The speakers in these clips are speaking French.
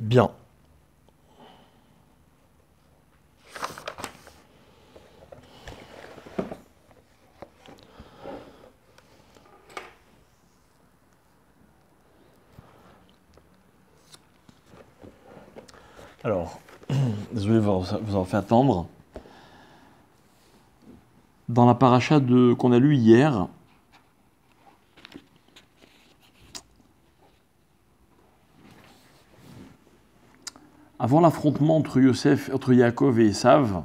Bien. Alors, désolé de vous avoir fait attendre. Dans la paracha qu'on a lu hier, avant l'affrontement entre Yaakov et Esav,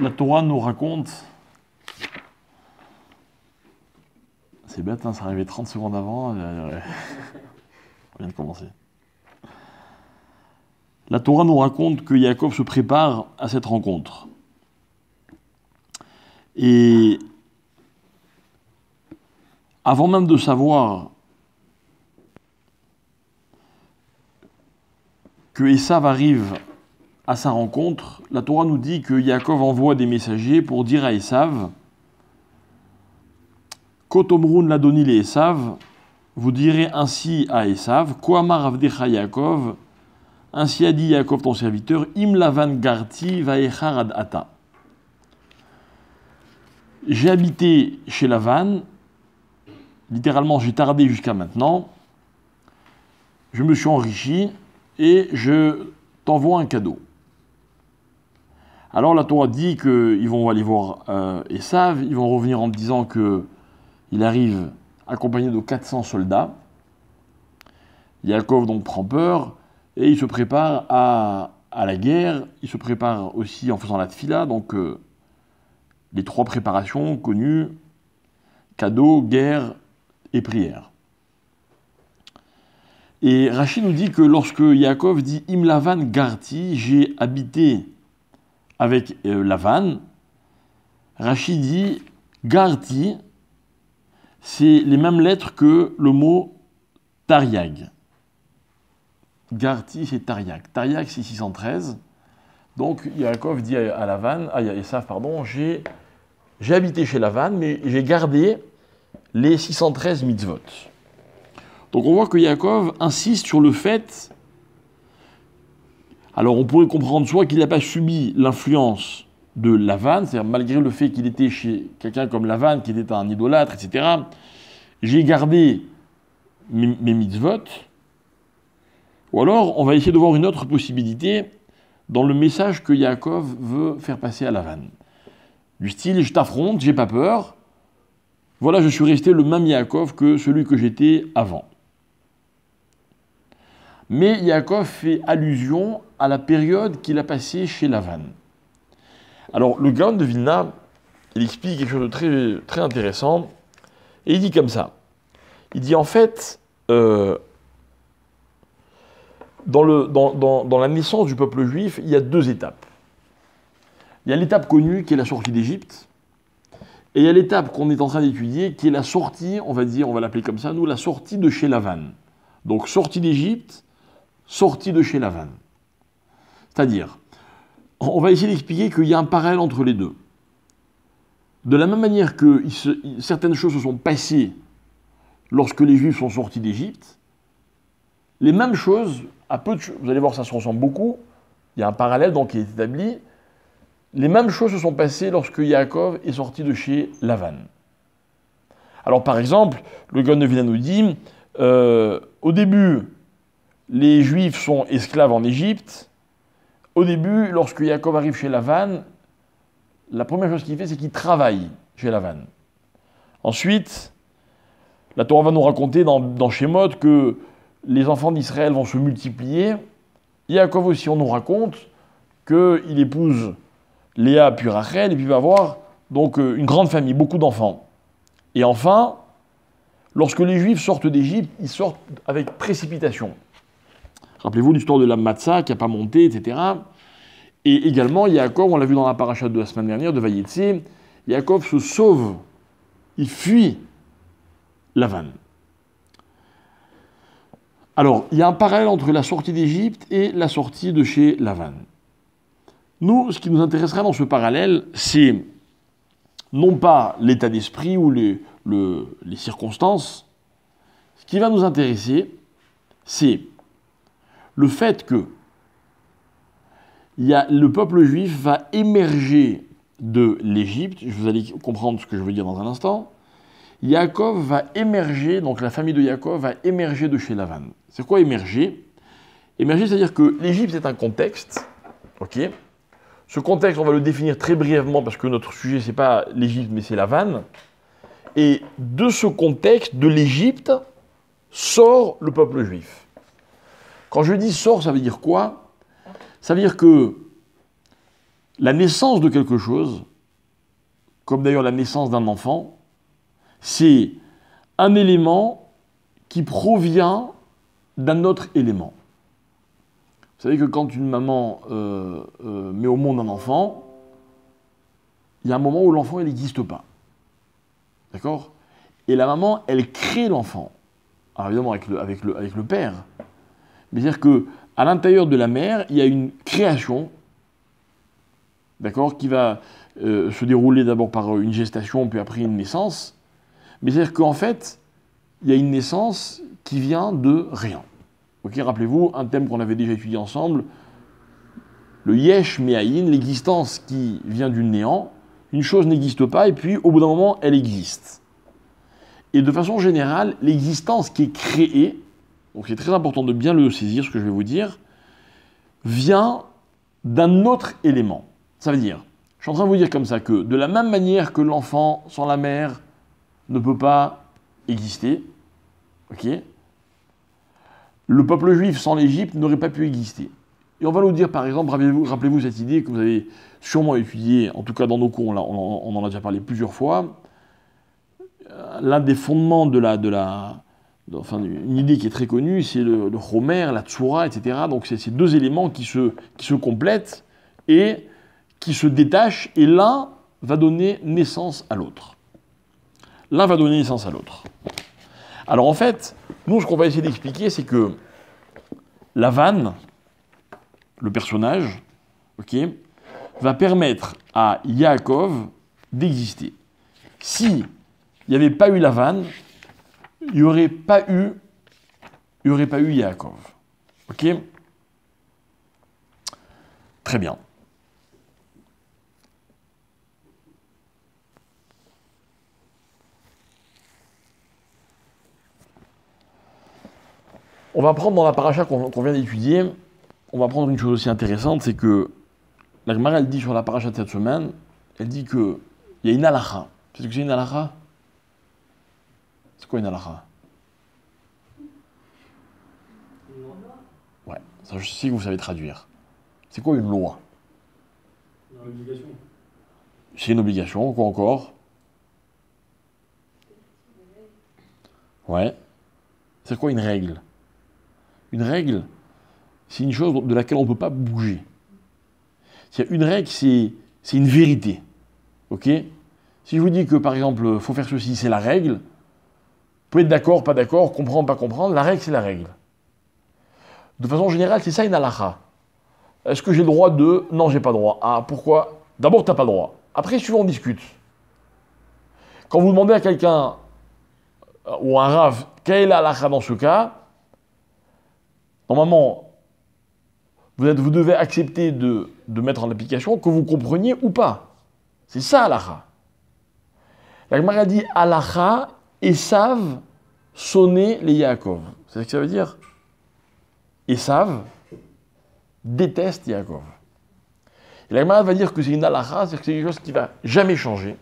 la Torah nous raconte, c'est bête, hein, ça arrivait 30 secondes avant, on vient de commencer. La Torah nous raconte que Yaakov se prépare à cette rencontre. Et avant même de savoir que Esav arrive à sa rencontre, la Torah nous dit que Yaakov envoie des messagers pour dire à Esav, Kotomrun ladoni le Esav, vous direz ainsi à Esav, Koamar avdecha Yaakov, ainsi a dit Yaakov ton serviteur, Im lavan garti vaechar ad ata. J'ai habité chez Lavan, littéralement j'ai tardé jusqu'à maintenant, je me suis enrichi et je t'envoie un cadeau. Alors la Torah dit qu'ils vont aller voir Esav, ils vont revenir en disant qu'il arrive accompagné de 400 soldats. Yaakov donc prend peur et il se prépare à la guerre, il se prépare aussi en faisant la tfila, donc les trois préparations connues, cadeau, guerre et prière. Et Rashi nous dit que lorsque Yaakov dit « Im Lavan garti », j'ai habité avec Lavan, Rashi dit « garti », c'est les mêmes lettres que le mot « tariag ». Garti, c'est tariag. Tariag, c'est 613. Donc Yaakov dit à Esav, j'ai habité chez Lavan, mais j'ai gardé les 613 mitzvot. Donc on voit que Yaakov insiste sur le fait, alors on pourrait comprendre soit qu'il n'a pas subi l'influence de Lavan, c'est-à-dire malgré le fait qu'il était chez quelqu'un comme Lavan, qui était un idolâtre, etc., j'ai gardé mes mitzvot, ou alors on va essayer de voir une autre possibilité dans le message que Yaakov veut faire passer à Lavan. Du style, je t'affronte, j'ai pas peur, voilà, je suis resté le même Yaakov que celui que j'étais avant. Mais Yaakov fait allusion à la période qu'il a passée chez Lavan. Alors, le Gaon de Vilna, il explique quelque chose de très, très intéressant, et il dit comme ça. Il dit en fait, dans la naissance du peuple juif, il y a deux étapes. Il y a l'étape connue qui est la sortie d'Égypte, et il y a l'étape qu'on est en train d'étudier qui est la sortie, on va l'appeler comme ça, nous, la sortie de chez Lavan. Donc sortie d'Égypte, sortie de chez Lavan. C'est-à-dire, on va essayer d'expliquer qu'il y a un parallèle entre les deux. De la même manière que certaines choses se sont passées lorsque les Juifs sont sortis d'Égypte, les mêmes choses, à peu de choses, vous allez voir ça se ressemble beaucoup, il y a un parallèle donc qui est établi, les mêmes choses se sont passées lorsque Yaakov est sorti de chez Lavan. Alors par exemple, le Gaon de Vilna nous dit, au début, les Juifs sont esclaves en Égypte. Au début, lorsque Yaakov arrive chez Lavan, la première chose qu'il fait, c'est qu'il travaille chez Lavan. Ensuite, la Torah va nous raconter dans Shemot que les enfants d'Israël vont se multiplier. Yaakov aussi, on nous raconte qu'il épouse Léa puis Rachel, et puis il va avoir donc une grande famille, beaucoup d'enfants. Et enfin, lorsque les Juifs sortent d'Égypte, ils sortent avec précipitation. Rappelez-vous l'histoire de la matzah qui n'a pas monté, etc. Et également, Yaakov, on l'a vu dans la paracha de la semaine dernière, de Vayetse, Yaakov se sauve, il fuit Lavan. Alors, il y a un parallèle entre la sortie d'Égypte et la sortie de chez Lavan. Nous, ce qui nous intéressera dans ce parallèle, c'est non pas l'état d'esprit ou les circonstances, ce qui va nous intéresser, c'est le fait que le peuple juif va émerger de l'Égypte. Vous allez comprendre ce que je veux dire dans un instant. Yaakov va émerger, donc la famille de Yaakov va émerger de chez Lavan. C'est quoi émerger? Émerger, c'est-à-dire que l'Égypte est un contexte, ok? Ce contexte, on va le définir très brièvement parce que notre sujet, c'est pas l'Égypte, mais c'est Lavan. Et de ce contexte, de l'Égypte, sort le peuple juif. Quand je dis sort, ça veut dire quoi? Ça veut dire que la naissance de quelque chose, comme d'ailleurs la naissance d'un enfant, c'est un élément qui provient d'un autre élément. Vous savez que quand une maman met au monde un enfant, il y a un moment où l'enfant n'existe pas. D'accord? Et la maman, elle crée l'enfant. Alors évidemment avec le père. Mais c'est-à-dire qu'à l'intérieur de la mère, il y a une création, d'accord, qui va se dérouler d'abord par une gestation, puis après une naissance. Mais c'est-à-dire qu'en fait, il y a une naissance qui vient de rien. Ok, rappelez-vous, un thème qu'on avait déjà étudié ensemble, le yesh me'ayin, l'existence qui vient du néant. Une chose n'existe pas, et puis au bout d'un moment, elle existe. Et de façon générale, l'existence qui est créée, donc c'est très important de bien le saisir, ce que je vais vous dire, vient d'un autre élément. Ça veut dire, je suis en train de vous dire comme ça, que de la même manière que l'enfant sans la mère ne peut pas exister, ok, le peuple juif sans l'Égypte n'aurait pas pu exister. Et on va nous dire, par exemple, rappelez-vous cette idée que vous avez sûrement étudiée, en tout cas dans nos cours, on en a déjà parlé plusieurs fois. L'un des fondements une idée qui est très connue, c'est le Homer, la Tsura, etc. Donc c'est ces deux éléments qui se complètent et qui se détachent, et l'un va donner naissance à l'autre. L'un va donner naissance à l'autre. Alors en fait, nous, ce qu'on va essayer d'expliquer, c'est que Lavan, le personnage, ok, va permettre à Yaakov d'exister. Si il n'y avait pas eu Lavan, il n'y aurait pas eu Yaakov. Ok? Très bien. On va prendre dans la paracha qu'on vient d'étudier, on va prendre une chose aussi intéressante, c'est que la Gemara, elle dit sur la paracha de cette semaine, elle dit qu'il y a une halakha. C'est ce que c'est une halakha? C'est quoi une halakha? Ouais, ça je sais que vous savez traduire. C'est quoi une loi? Une obligation. C'est une obligation, quoi encore? Ouais. C'est quoi une règle? Une règle, c'est une chose de laquelle on ne peut pas bouger. Une règle, c'est une vérité. Ok? Si je vous dis que, par exemple, il faut faire ceci, c'est la règle, vous pouvez être d'accord, pas d'accord, comprendre, pas comprendre, la règle, c'est la règle. De façon générale, c'est ça une halakha. Est-ce que j'ai le droit de... Non, j'ai pas le droit. Ah, pourquoi? D'abord, tu n'as pas le droit. Après, si on discute. Quand vous demandez à quelqu'un, ou à un rav, quelle est la halakha dans ce cas, normalement, vous devez accepter de mettre en application que vous compreniez ou pas. C'est ça, halakha. La Gemara dit halakha, Esav sonnait les Yaakov. C'est ce que ça veut dire? Esav déteste Yaakov. Et la Gemara va dire que c'est une halakha, c'est-à-dire que c'est quelque chose qui ne va jamais changer.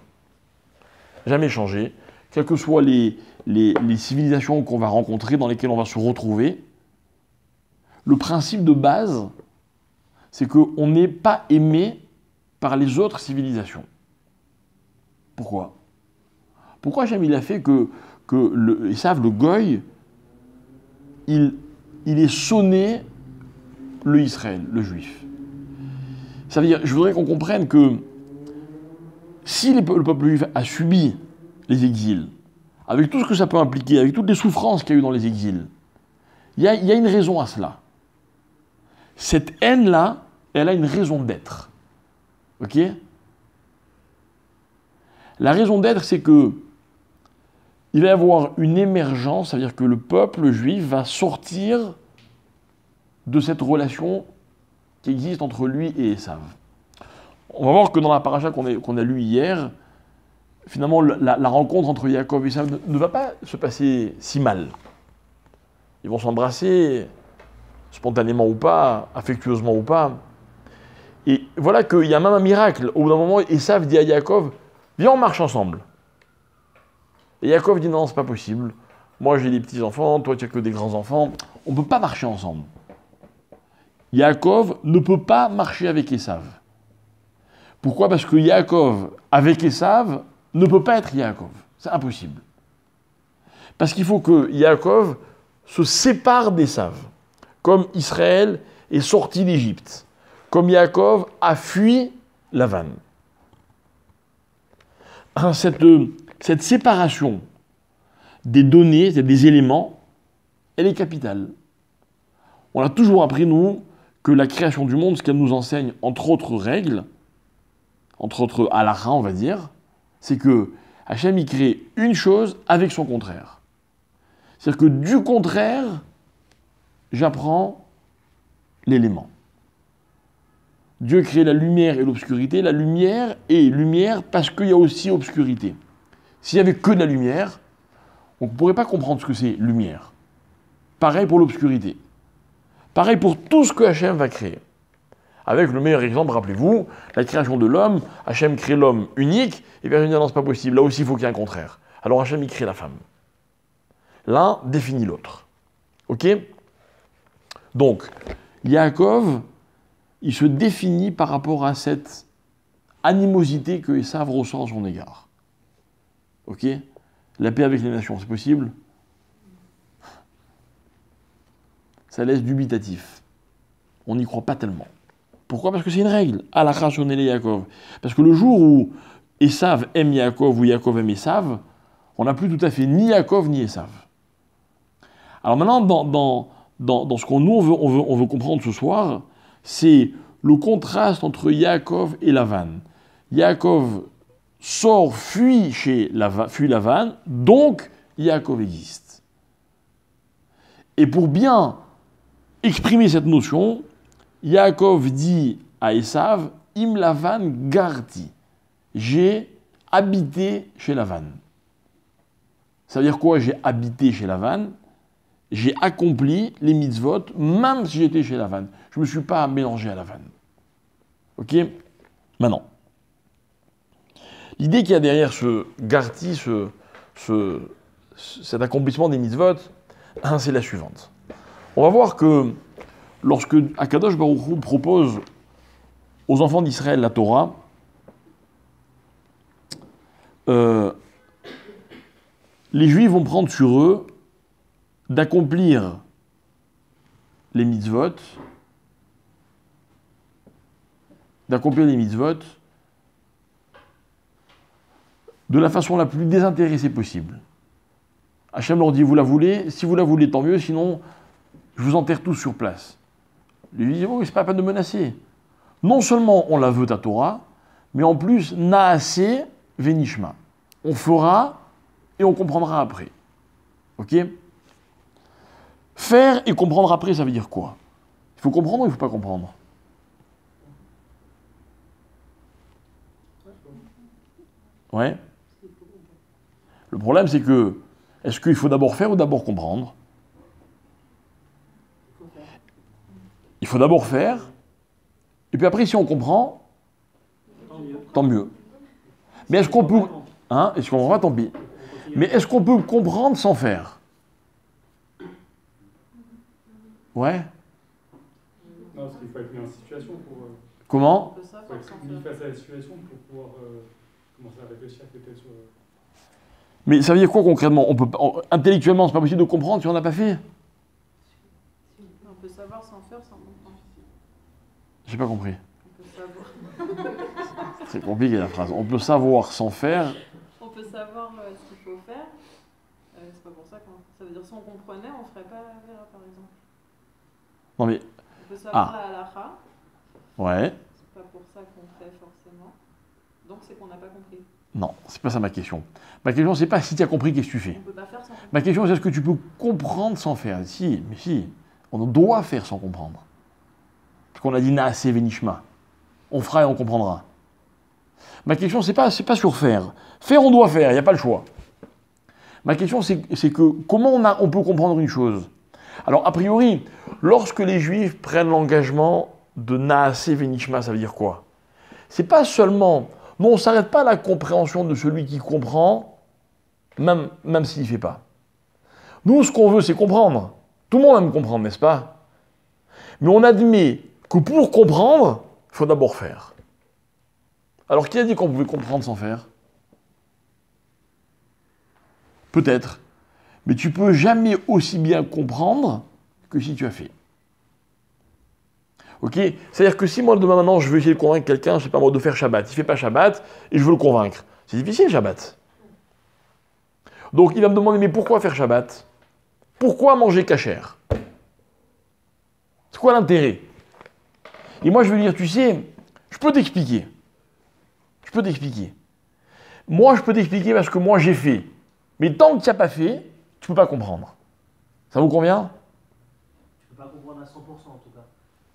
Jamais changer. Quelles que soient les civilisations qu'on va rencontrer, dans lesquelles on va se retrouver. Le principe de base, c'est qu'on n'est pas aimé par les autres civilisations. Pourquoi? Pourquoi Hachem il a fait que Esav, le Goy, il est sonné le Israël, le Juif? Ça veut dire, je voudrais qu'on comprenne que si le peuple juif a subi les exils, avec tout ce que ça peut impliquer, avec toutes les souffrances qu'il y a eu dans les exils, il y a une raison à cela. Cette haine-là, elle a une raison d'être. Ok? La raison d'être, c'est que il va y avoir une émergence, c'est-à-dire que le peuple juif va sortir de cette relation qui existe entre lui et Esav. On va voir que dans la paracha qu'on a lue hier, finalement, la rencontre entre Yaakov et Esav ne va pas se passer si mal. Ils vont s'embrasser, spontanément ou pas, affectueusement ou pas. Et voilà qu'il y a même un miracle. Au bout d'un moment, Esav dit à Yaakov, viens, on marche ensemble. Et Yaakov dit, non, c'est pas possible. Moi, j'ai des petits-enfants, toi, tu n'as que des grands-enfants. On ne peut pas marcher ensemble. Yaakov ne peut pas marcher avec Esav. Pourquoi? Parce que Yaakov, avec Esav, ne peut pas être Yaakov. C'est impossible. Parce qu'il faut que Yaakov se sépare d'Esav. Comme Israël est sorti d'Égypte. Comme Yaakov a fui Lavan. Cette séparation des données, des éléments, elle est capitale. On a toujours appris, nous, que la création du monde, ce qu'elle nous enseigne, entre autres règles, entre autres halakha, on va dire, c'est que Hachem y crée une chose avec son contraire. C'est-à-dire que du contraire, j'apprends l'élément. Dieu crée la lumière et l'obscurité. La lumière est lumière parce qu'il y a aussi obscurité. S'il n'y avait que de la lumière, on ne pourrait pas comprendre ce que c'est lumière. Pareil pour l'obscurité. Pareil pour tout ce que Hachem va créer. Avec le meilleur exemple, rappelez-vous, la création de l'homme, Hachem crée l'homme unique, et bien je dis non, c'est pas possible, là aussi il faut qu'il y ait un contraire. Alors Hachem, il crée la femme. L'un définit l'autre. Ok? Donc, Yaakov, il se définit par rapport à cette animosité que Esav ressent à son égard. Ok? La paix avec les nations, c'est possible? Ça laisse dubitatif. On n'y croit pas tellement. Pourquoi? Parce que c'est une règle. Halakha shonele Yaakov. Parce que le jour où Esav aime Yaakov ou Yaakov aime Esav, on n'a plus tout à fait ni Yaakov ni Esav. Alors maintenant, dans ce qu'on nous on veut comprendre ce soir, c'est le contraste entre Yaakov et Lavan. Yaakov sort, fuit Lavan, donc Yaakov existe. Et pour bien exprimer cette notion, Yaakov dit à Esav, Im Lavan garti. J'ai habité chez Lavan. Ça veut dire quoi, j'ai habité chez Lavan? J'ai accompli les mitzvot, même si j'étais chez Lavan. Je ne me suis pas mélangé à Lavan. Ok? Maintenant. L'idée qu'il y a derrière ce garti, cet accomplissement des mitzvot, c'est la suivante. On va voir que lorsque Akadosh Baruch Hu propose aux enfants d'Israël la Torah, les Juifs vont prendre sur eux d'accomplir les mitzvot, de la façon la plus désintéressée possible. Hachem leur dit, vous la voulez? Si vous la voulez, tant mieux, sinon je vous enterre tous sur place. Ils disent, oh, c'est pas la peine de menacer. Non seulement on la veut ta Torah, mais en plus, naaseh venishma. On fera et on comprendra après. Ok? Faire et comprendre après, ça veut dire quoi? Il faut comprendre ou il ne faut pas comprendre? Ouais. Le problème, c'est que, est-ce qu'il faut d'abord faire ou d'abord comprendre? Il faut d'abord faire, et puis après, si on comprend, tant mieux. Mais est-ce qu'on peut... Hein? Est-ce qu'on comprend pas, tant pis. Mais est-ce qu'on peut comprendre sans faire? Ouais. Non, parce qu'il faut être mis en situation pour. Comment? Il faut être mis face à la situation pour pouvoir commencer à réfléchir peut-être sur. Mais ça veut dire quoi concrètement? Intellectuellement, c'est pas possible de comprendre si on n'a pas fait? On peut savoir sans faire, sans comprendre. J'ai pas compris. On peut savoir. C'est compliqué la phrase. On peut savoir sans faire. On peut savoir ce qu'il faut faire. C'est pas pour ça qu'on. Ça veut dire si on comprenait, on ferait pas la vera, par exemple. Non mais. On peut savoir la halakha. Ouais. C'est pas pour ça qu'on fait forcément. Donc c'est qu'on n'a pas compris. Non, c'est pas ça ma question. Ma question, c'est pas si tu as compris, qu'est-ce que tu fais. On peut pas faire sans comprendre. Ma question, c'est est-ce que tu peux comprendre sans faire? Si, mais si. On doit faire sans comprendre. Parce qu'on a dit naase venishma. On fera et on comprendra. Ma question, c'est pas sur faire. Faire, on doit faire, il n'y a pas le choix. Ma question, c'est que comment on peut comprendre une chose? Alors, a priori, lorsque les Juifs prennent l'engagement de naase venishma, ça veut dire quoi? C'est pas seulement... Non, on ne s'arrête pas à la compréhension de celui qui comprend, même s'il ne fait pas. Nous, ce qu'on veut, c'est comprendre. Tout le monde aime comprendre, n'est-ce pas? Mais on admet que pour comprendre, il faut d'abord faire. Alors, qui a dit qu'on pouvait comprendre sans faire? Peut-être. Mais tu peux jamais aussi bien comprendre que si tu as fait. Ok? C'est-à-dire que si moi, demain maintenant, je veux essayer de convaincre quelqu'un, je sais pas moi, de faire Shabbat. Il ne fait pas Shabbat et je veux le convaincre. C'est difficile, Shabbat. Donc, il va me demander, mais pourquoi faire Shabbat? Pourquoi manger kasher? C'est quoi l'intérêt? Et moi, je veux dire, tu sais, je peux t'expliquer. Je peux t'expliquer. Moi, je peux t'expliquer parce que moi, j'ai fait. Mais tant que tu n'as pas fait, tu ne peux pas comprendre. Ça vous convient? Tu ne peux pas comprendre à 100% en tout cas.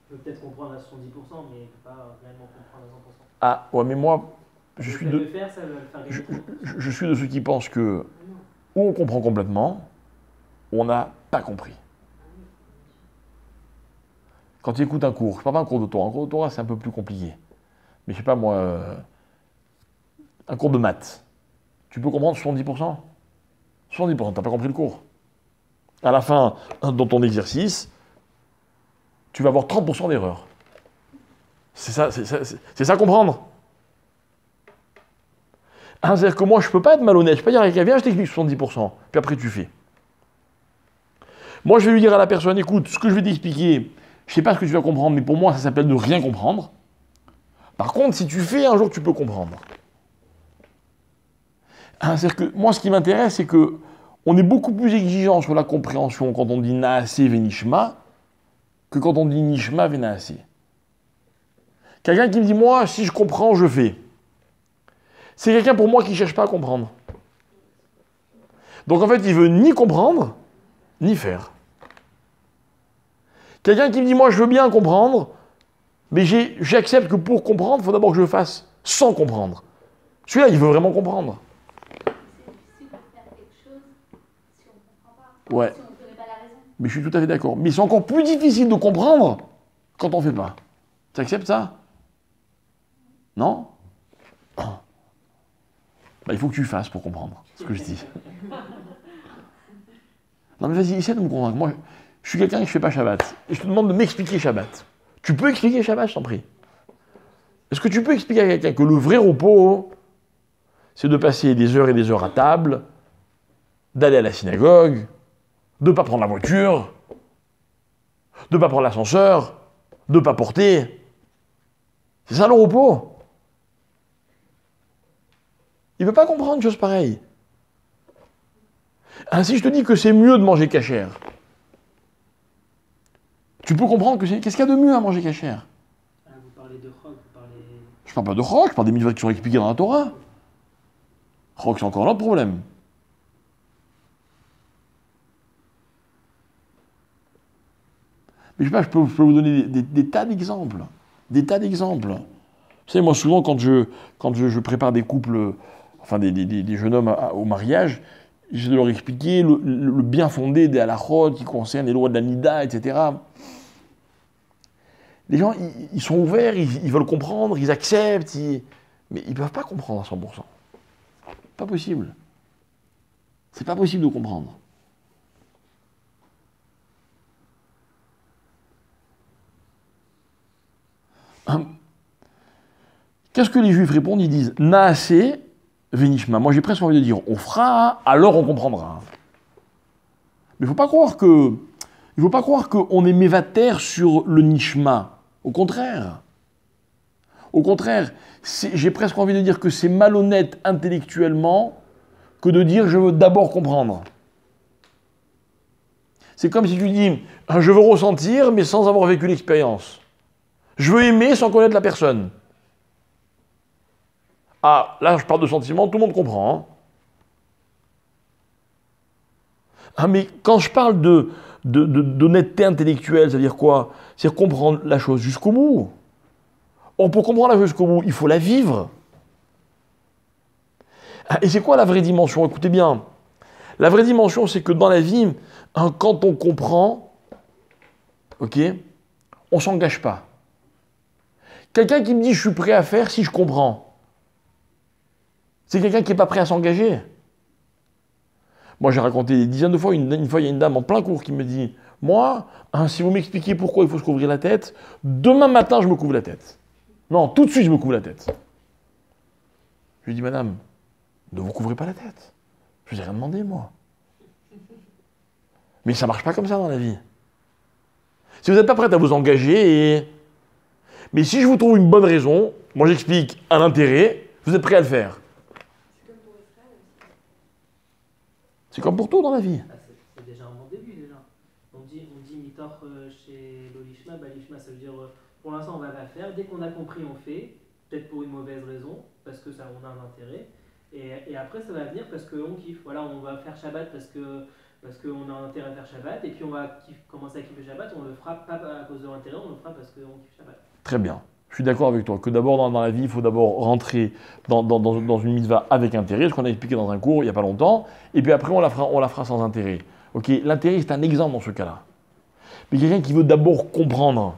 Tu peux peut-être comprendre à 70%, mais tu ne peux pas réellement comprendre à 100%. Ah, ouais, mais moi, je suis de ceux qui pensent que ou on comprend complètement, ou on n'a pas compris. Quand tu écoutes un cours, je ne parle pas d'un cours de Torah. Un cours de Torah, c'est un peu plus compliqué. Mais je ne sais pas, moi, un cours de maths, tu peux comprendre 70%? 70%, tu n'as pas compris le cours. À la fin, dans ton exercice, tu vas avoir 30% d'erreurs. C'est ça comprendre. C'est-à-dire que moi, je ne peux pas être malhonnête. Je ne peux pas dire à quelqu'un, viens, je t'explique 70%, puis après tu fais. Moi, je vais lui dire à la personne, écoute, ce que je vais t'expliquer, je ne sais pas ce que tu vas comprendre, mais pour moi, ça s'appelle ne rien comprendre. Par contre, si tu fais, un jour, tu peux comprendre. C'est-à-dire que moi, ce qui m'intéresse, c'est que on est beaucoup plus exigeant sur la compréhension quand on dit naase venishma que quand on dit nishma venaase. Quelqu'un qui me dit, moi, si je comprends, je fais. C'est quelqu'un pour moi qui ne cherche pas à comprendre. Donc en fait, il veut ni comprendre, ni faire. Quelqu'un qui me dit, moi, je veux bien comprendre, mais j'accepte que pour comprendre, il faut d'abord que je le fasse sans comprendre. Celui-là, il veut vraiment comprendre. C'est difficile de faire quelque chose si on ne comprend pas. Ouais. Si on ne connaît pas la raison. Mais je suis tout à fait d'accord. Mais c'est encore plus difficile de comprendre quand on ne fait pas. Tu acceptes ça? Non? Il faut que tu fasses pour comprendre ce que je dis. Non mais vas-y, essaie de me convaincre. Moi, je suis quelqu'un qui ne fait pas Shabbat. Et je te demande de m'expliquer Shabbat. Tu peux expliquer Shabbat, je t'en prie. Est-ce que tu peux expliquer à quelqu'un que le vrai repos, c'est de passer des heures et des heures à table, d'aller à la synagogue, de ne pas prendre la voiture, de ne pas prendre l'ascenseur, de ne pas porter. C'est ça le repos. Il ne veut pas comprendre une chose pareille. Ainsi, je te dis que c'est mieux de manger cachère. Tu peux comprendre que c'est... Qu'est-ce qu'il y a de mieux à manger cachère? Vous parlez de Chok, vous parlez... Je parle pas de Chok, je parle des mitzvot qui sont expliqués dans la Torah. Chok, c'est encore un autre problème. Mais je sais pas, je peux vous donner des tas d'exemples. Des tas d'exemples. Vous savez, moi, souvent, quand je prépare des couples, enfin des jeunes hommes au mariage, je de leur expliquer le bien fondé des halakhot qui concernent les lois de la nida, etc. Les gens, ils sont ouverts, ils veulent comprendre, ils acceptent, mais ils ne peuvent pas comprendre à 100%. Pas possible. C'est pas possible de comprendre. Qu'est-ce que les Juifs répondent? Ils disent « Naase venishma ». Moi, j'ai presque envie de dire « On fera, alors on comprendra ». Mais il ne faut pas croire qu'on est mévater sur le nishma. Au contraire. Au contraire, j'ai presque envie de dire que c'est malhonnête intellectuellement que de dire « Je veux d'abord comprendre ». C'est comme si tu dis « Je veux ressentir, mais sans avoir vécu l'expérience ». Je veux aimer sans connaître la personne. Ah, là, je parle de sentiments, tout le monde comprend. Hein. Ah, mais quand je parle d'honnêteté intellectuelle, ça veut dire quoi? C'est comprendre la chose jusqu'au bout. Or, pour comprendre la chose jusqu'au bout, il faut la vivre. Ah, et c'est quoi la vraie dimension? Écoutez bien. La vraie dimension, c'est que dans la vie, hein, quand on comprend, ok, on ne s'engage pas. Quelqu'un qui me dit « je suis prêt à faire si je comprends », c'est quelqu'un qui n'est pas prêt à s'engager. Moi, j'ai raconté des dizaines de fois, une fois, il y a une dame en plein cours qui me dit « moi, hein, si vous m'expliquez pourquoi il faut se couvrir la tête, demain matin, je me couvre la tête. Non, tout de suite, je me couvre la tête. » Je lui dis « madame, ne vous couvrez pas la tête. Je vous ai rien demandé, moi. » Mais ça ne marche pas comme ça dans la vie. Si vous n'êtes pas prête à vous engager, mais si je vous trouve une bonne raison, moi j'explique un intérêt, vous êtes prêt à le faire. C'est comme pour tout dans la vie. Ah, c'est déjà un bon début déjà. On dit Mitor chez l'Olishma, bah, l'Ishma ça veut dire pour l'instant on va la faire, dès qu'on a compris on fait, peut-être pour une mauvaise raison, parce que ça on a un intérêt, et après ça va venir parce qu'on kiffe. Voilà, on va faire Shabbat parce qu'on a intérêt à faire Shabbat, et puis on va commencer à kiffer Shabbat, on le fera pas à cause de l'intérêt, on le fera parce qu'on kiffe Shabbat. Très bien. Je suis d'accord avec toi, que d'abord dans la vie, il faut d'abord rentrer dans une mitzvah avec intérêt, ce qu'on a expliqué dans un cours il n'y a pas longtemps, et puis après on la fera sans intérêt. Ok, l'intérêt c'est un exemple dans ce cas-là. Mais quelqu'un qui veut d'abord comprendre,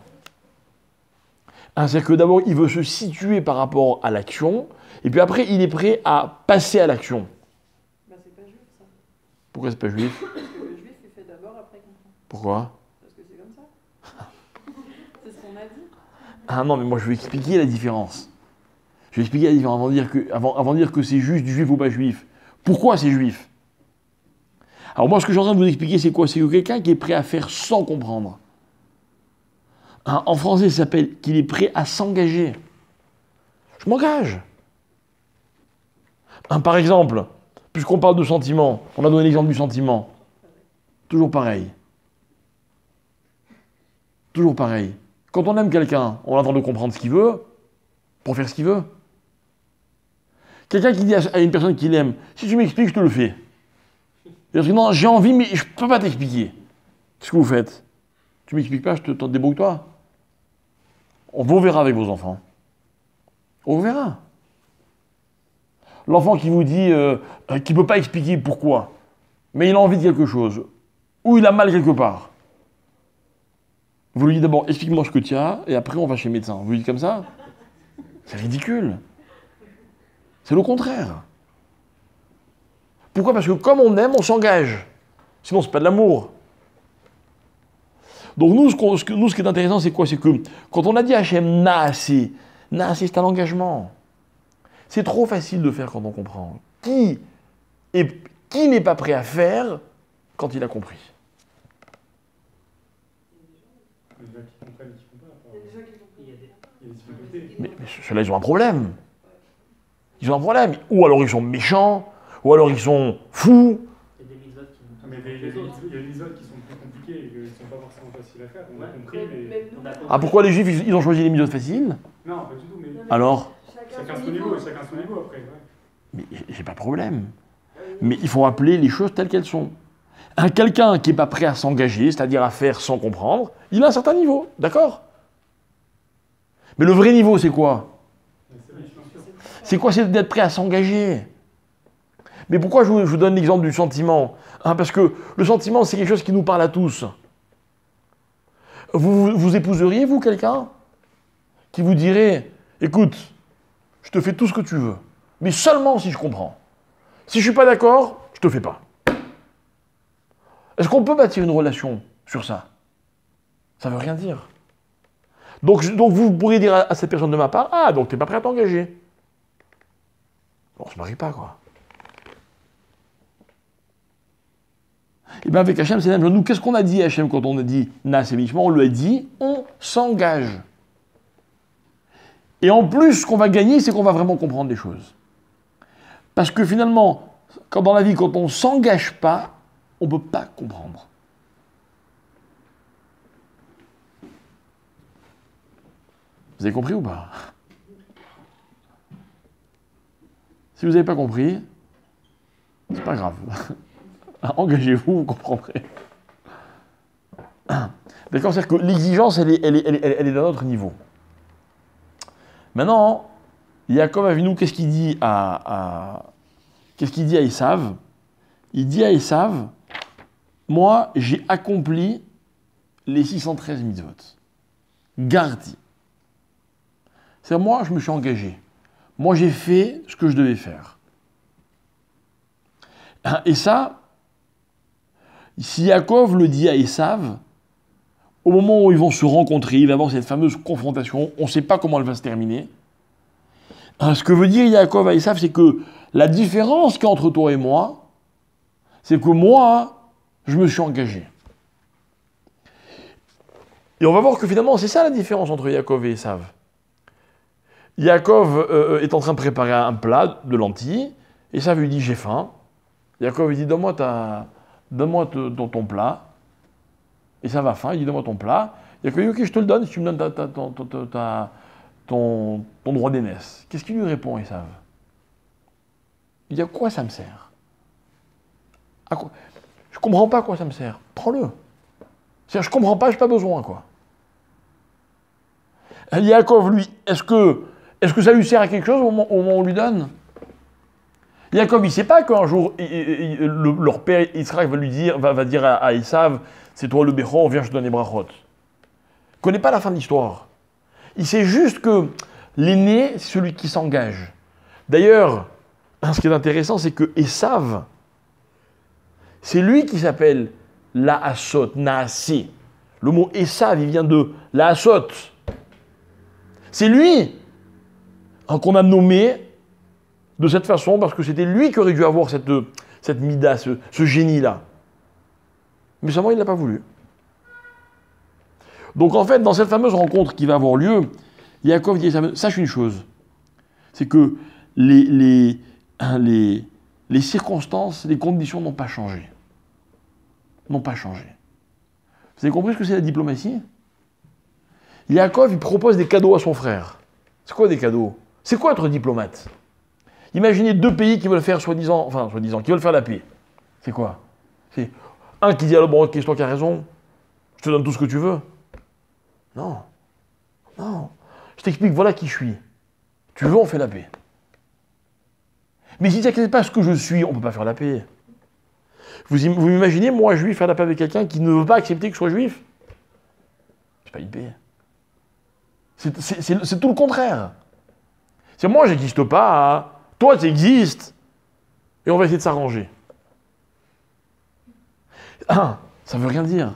hein, c'est-à-dire que d'abord il veut se situer par rapport à l'action, et puis après il est prêt à passer à l'action. Bah, c'est pas juif ça. Pourquoi c'est pas juif? Parce que le juif il fait d'abord après comprendre. Pourquoi? Parce que c'est comme ça. C'est ce qu'on a dit. Ah non, mais moi je vais expliquer la différence. Je vais expliquer la différence avant de dire que c'est juste juif ou pas juif. Pourquoi c'est juif? Alors moi ce que je suis en train de vous expliquer c'est quoi? C'est que quelqu'un qui est prêt à faire sans comprendre. Hein, en français ça s'appelle qu'il est prêt à s'engager. Je m'engage. Hein, par exemple, puisqu'on parle de sentiment, on a donné l'exemple du sentiment. Toujours pareil. Toujours pareil. Quand on aime quelqu'un, on a le droit de comprendre ce qu'il veut pour faire ce qu'il veut. Quelqu'un qui dit à une personne qu'il aime, si tu m'expliques, je te le fais. Il dit non, j'ai envie, mais je ne peux pas t'expliquer. Qu'est-ce que vous faites? Tu m'expliques pas, je te débrouille-toi. On vous verra avec vos enfants. On vous verra. L'enfant qui vous dit qu'il ne peut pas expliquer pourquoi, mais il a envie de quelque chose, ou il a mal quelque part. Vous lui dites d'abord, explique-moi ce que tu as, et après on va chez le médecin. Vous lui dites comme ça? C'est ridicule. C'est le contraire. Pourquoi? Parce que comme on aime, on s'engage. Sinon, c'est pas de l'amour. Donc nous, ce qui est intéressant, c'est quoi? C'est que quand on a dit Hachem Naasé, Naasé, c'est un engagement. C'est trop facile de faire quand on comprend. Qui n'est pas prêt à faire quand il a compris? Les gens qui comprennent et qui font pas. Il y a des gens qui Il y a des- Il y a des difficultés. Mais ceux-là, ils ont un problème. Ils ont un problème. Ou alors ils sont méchants, ou alors ils sont fous. il y a des mitzvot qui Ah, mais il y a des mitzvot qui sont plus compliquées et qui ne sont pas forcément faciles à faire. On a Ouais. compris, mais. Même nous, on a compris. Ah, pourquoi les juifs, ils ont choisi les méthodes faciles? Non, pas du tout, mais. Alors? Chacun son niveau, chacun son niveau après. Ouais. Mais j'ai pas de problème. Mais il faut appeler les choses telles qu'elles sont. Quelqu'un qui n'est pas prêt à s'engager, c'est-à-dire à faire sans comprendre, il a un certain niveau, d'accord? Mais le vrai niveau, c'est quoi? C'est vrai, bien sûr. C'est quoi? C'est d'être prêt à s'engager. Mais pourquoi je vous donne l'exemple du sentiment? Parce que le sentiment, c'est quelque chose qui nous parle à tous. Vous épouseriez, vous, quelqu'un qui vous dirait, écoute, je te fais tout ce que tu veux, mais seulement si je comprends. Si je suis pas d'accord, je te fais pas. Est-ce qu'on peut bâtir une relation sur ça? Ça veut rien dire. Donc vous pourriez dire à cette personne de ma part, ah, donc tu n'es pas prêt à t'engager. Bon, on se marie pas, quoi. Et bien avec Hachem, c'est la même chose. Nous, qu'est-ce qu'on a dit à Hachem quand on a dit Naasé-Mishma? On lui a dit, on s'engage. Et en plus, ce qu'on va gagner, c'est qu'on va vraiment comprendre les choses. Parce que finalement, quand dans la vie, quand on ne s'engage pas, on ne peut pas comprendre. Vous avez compris ou pas? Si vous n'avez pas compris, c'est pas grave. Engagez-vous, vous comprendrez. D'accord, c'est-à-dire que l'exigence, elle est d'un autre niveau. Maintenant, Yaakov Avinu, qu'est-ce qu'il dit à Esav? Il dit à Esav, moi, j'ai accompli les 613 mitzvot. Gardi. C'est-à-dire, moi, je me suis engagé. Moi, j'ai fait ce que je devais faire. Et ça, si Yaakov le dit à Esav, au moment où ils vont se rencontrer, il va y avoir cette fameuse confrontation, on ne sait pas comment elle va se terminer. Ce que veut dire Yaakov à Esav, c'est que la différence qu'il y a entre toi et moi, c'est que moi, je me suis engagé. Et on va voir que finalement, c'est ça la différence entre Yaakov et Esav. Yaakov est en train de préparer un plat de lentilles, Esav lui dit j'ai faim. Yaakov lui dit donne-moi ton plat. Esav a faim, il dit donne-moi ton plat. Yaakov dit ok, je te le donne si tu me donnes ton droit d'aînesse. Qu'est-ce qu'il lui répond, Esav? Il dit à quoi ça me sert? Je comprends pas à quoi ça me sert. Prends-le. C'est-à-dire, je comprends pas, j'ai pas besoin, quoi. Yaakov, lui, est-ce que ça lui sert à quelque chose au moment où on lui donne? Yaakov, il sait pas qu'un jour, leur père Israël va dire à Esav, c'est toi le Béchor, viens, je te donne les brachot. Il connaît pas la fin de l'histoire. Il sait juste que l'aîné, c'est celui qui s'engage. D'ailleurs, ce qui est intéressant, c'est que Esav, c'est lui qui s'appelle Laasot, Naasé. Le mot Esav, il vient de Laasot. C'est lui qu'on a nommé de cette façon parce que c'était lui qui aurait dû avoir cette mida, ce génie-là. Mais seulement, il ne l'a pas voulu. Donc en fait, dans cette fameuse rencontre qui va avoir lieu, Yaakov dit, sache une chose, c'est que les circonstances, les conditions n'ont pas changé. N'ont pas changé. Vous avez compris ce que c'est la diplomatie? Yaakov, il propose des cadeaux à son frère. C'est quoi des cadeaux? C'est quoi être diplomate? Imaginez deux pays qui veulent faire soi-disant, qui veulent faire la paix. C'est quoi? C'est un qui dit alors bon, ok, c'est toi qui as raison, je te donne tout ce que tu veux. Non. Non. Je t'explique, voilà qui je suis. Tu veux, on fait la paix. Mais si tu n'acceptes pas ce que je suis, on ne peut pas faire la paix. Vous imaginez, moi, juif, faire la paix avec quelqu'un qui ne veut pas accepter que je sois juif? C'est pas une paix. C'est tout le contraire. C'est moi, j'existe pas. Hein. Toi, tu existes. Et on va essayer de s'arranger. Ah, ça veut rien dire.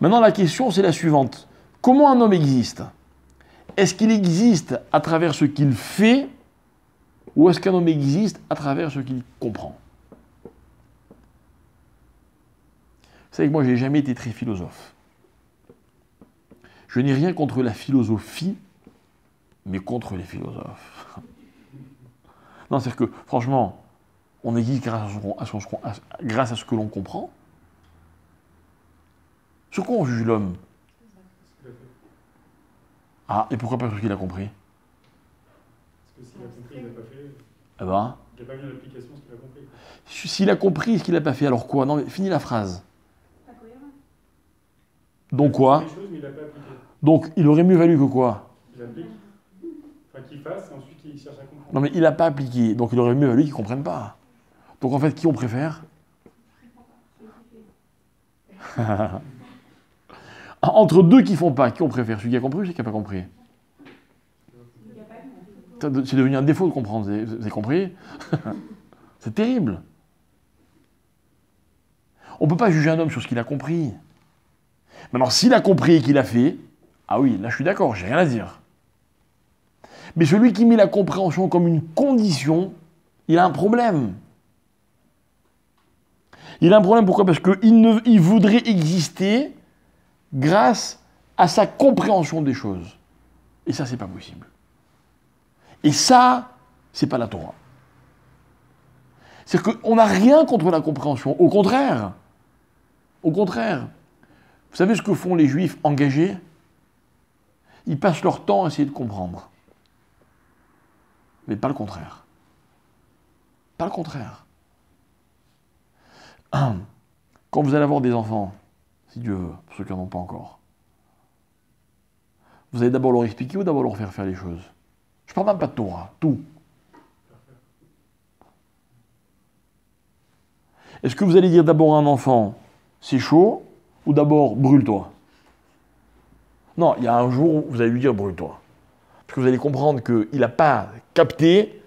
Maintenant, la question, c'est la suivante. Comment un homme existe? Est-ce qu'il existe à travers ce qu'il fait ou est-ce qu'un homme existe à travers ce qu'il comprend? Vous savez que moi, je n'ai jamais été très philosophe. Je n'ai rien contre la philosophie, mais contre les philosophes. Non, c'est-à-dire que, franchement, on existe grâce à ce que l'on comprend. Sur quoi on juge l'homme? Ah, et pourquoi pas sur ce qu'il a compris? Parce que s'il a compris, il n'a pas fait. Eh ben, Il n'a pas mis en application ce qu'il a compris. s'il a compris ce qu'il n'a pas fait, alors quoi? Non, mais finis la phrase. Donc quoi? Il a fait des choses, mais il n'a pas appliqué. Donc, il aurait mieux valu que quoi? Il applique. Enfin, qu'il fasse, et ensuite il cherche à comprendre. Non, mais il n'a pas appliqué, donc il aurait mieux valu qu'il ne comprenne pas. Donc en fait, qui on préfère? Entre deux qui font pas, qui on préfère? Celui qui a compris ou celui qui n'a pas compris? C'est devenu un défaut de comprendre, vous avez compris? C'est terrible. On ne peut pas juger un homme sur ce qu'il a compris. Maintenant, s'il a compris et qu'il a fait, ah oui, là je suis d'accord, j'ai rien à dire. Mais celui qui met la compréhension comme une condition, il a un problème. Il a un problème, pourquoi? Parce qu'il voudrait exister grâce à sa compréhension des choses. Et ça, c'est pas possible. Et ça, c'est pas la Torah. C'est-à-dire qu'on n'a rien contre la compréhension. Au contraire. Au contraire. Vous savez ce que font les Juifs engagés? Ils passent leur temps à essayer de comprendre. mais pas le contraire. Pas le contraire. Quand vous allez avoir des enfants, si Dieu veut, pour ceux qui n'en ont pas encore, vous allez d'abord leur expliquer ou d'abord leur faire les choses? Je ne parle même pas de Torah, tout. Est-ce que vous allez dire d'abord à un enfant, c'est chaud, ou d'abord, brûle-toi? Non, il y a un jour où vous allez lui dire, brûle-toi. Parce que vous allez comprendre qu'il n'a pas capté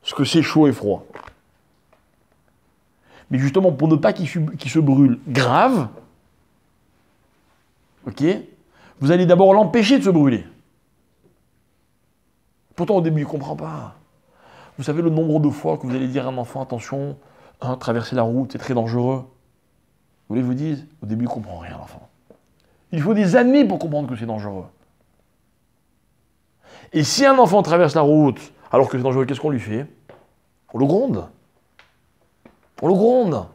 ce que c'est chaud et froid. Mais justement, pour ne pas qu'il se brûle grave, ok, vous allez d'abord l'empêcher de se brûler. Pourtant, au début, il ne comprend pas. Vous savez le nombre de fois que vous allez dire à un enfant, attention, traverser la route, c'est très dangereux. Vous voulez que je vous dise? Au début, il ne comprend rien, l'enfant. Il faut des années pour comprendre que c'est dangereux. Et si un enfant traverse la route alors que c'est dangereux, qu'est-ce qu'on lui fait? On le gronde. On le gronde.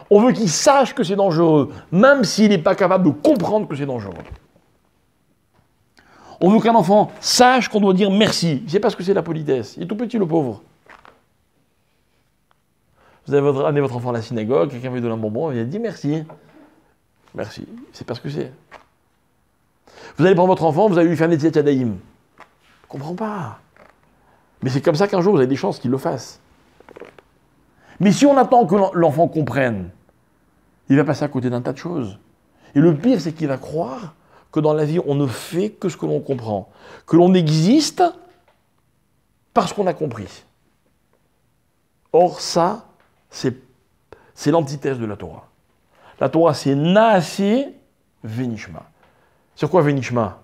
On veut qu'il sache que c'est dangereux, même s'il n'est pas capable de comprendre que c'est dangereux. On veut qu'un enfant sache qu'on doit dire merci. Il ne sait pas ce que c'est la politesse. Il est tout petit, le pauvre. Vous avez amené votre enfant à la synagogue, quelqu'un veut donner un bonbon, il a dit merci. Merci. Il ne sait pas ce que c'est. Vous allez prendre votre enfant, vous allez lui faire un Netilat Yadayim. Il ne comprend pas. Mais c'est comme ça qu'un jour, vous avez des chances qu'il le fasse. Mais si on attend que l'enfant comprenne, il va passer à côté d'un tas de choses. Et le pire, c'est qu'il va croire que dans la vie, on ne fait que ce que l'on comprend. Que l'on existe parce qu'on a compris. Or, ça, c'est l'antithèse de la Torah. La Torah, c'est Naaseh Venishma. C'est quoi Venishma?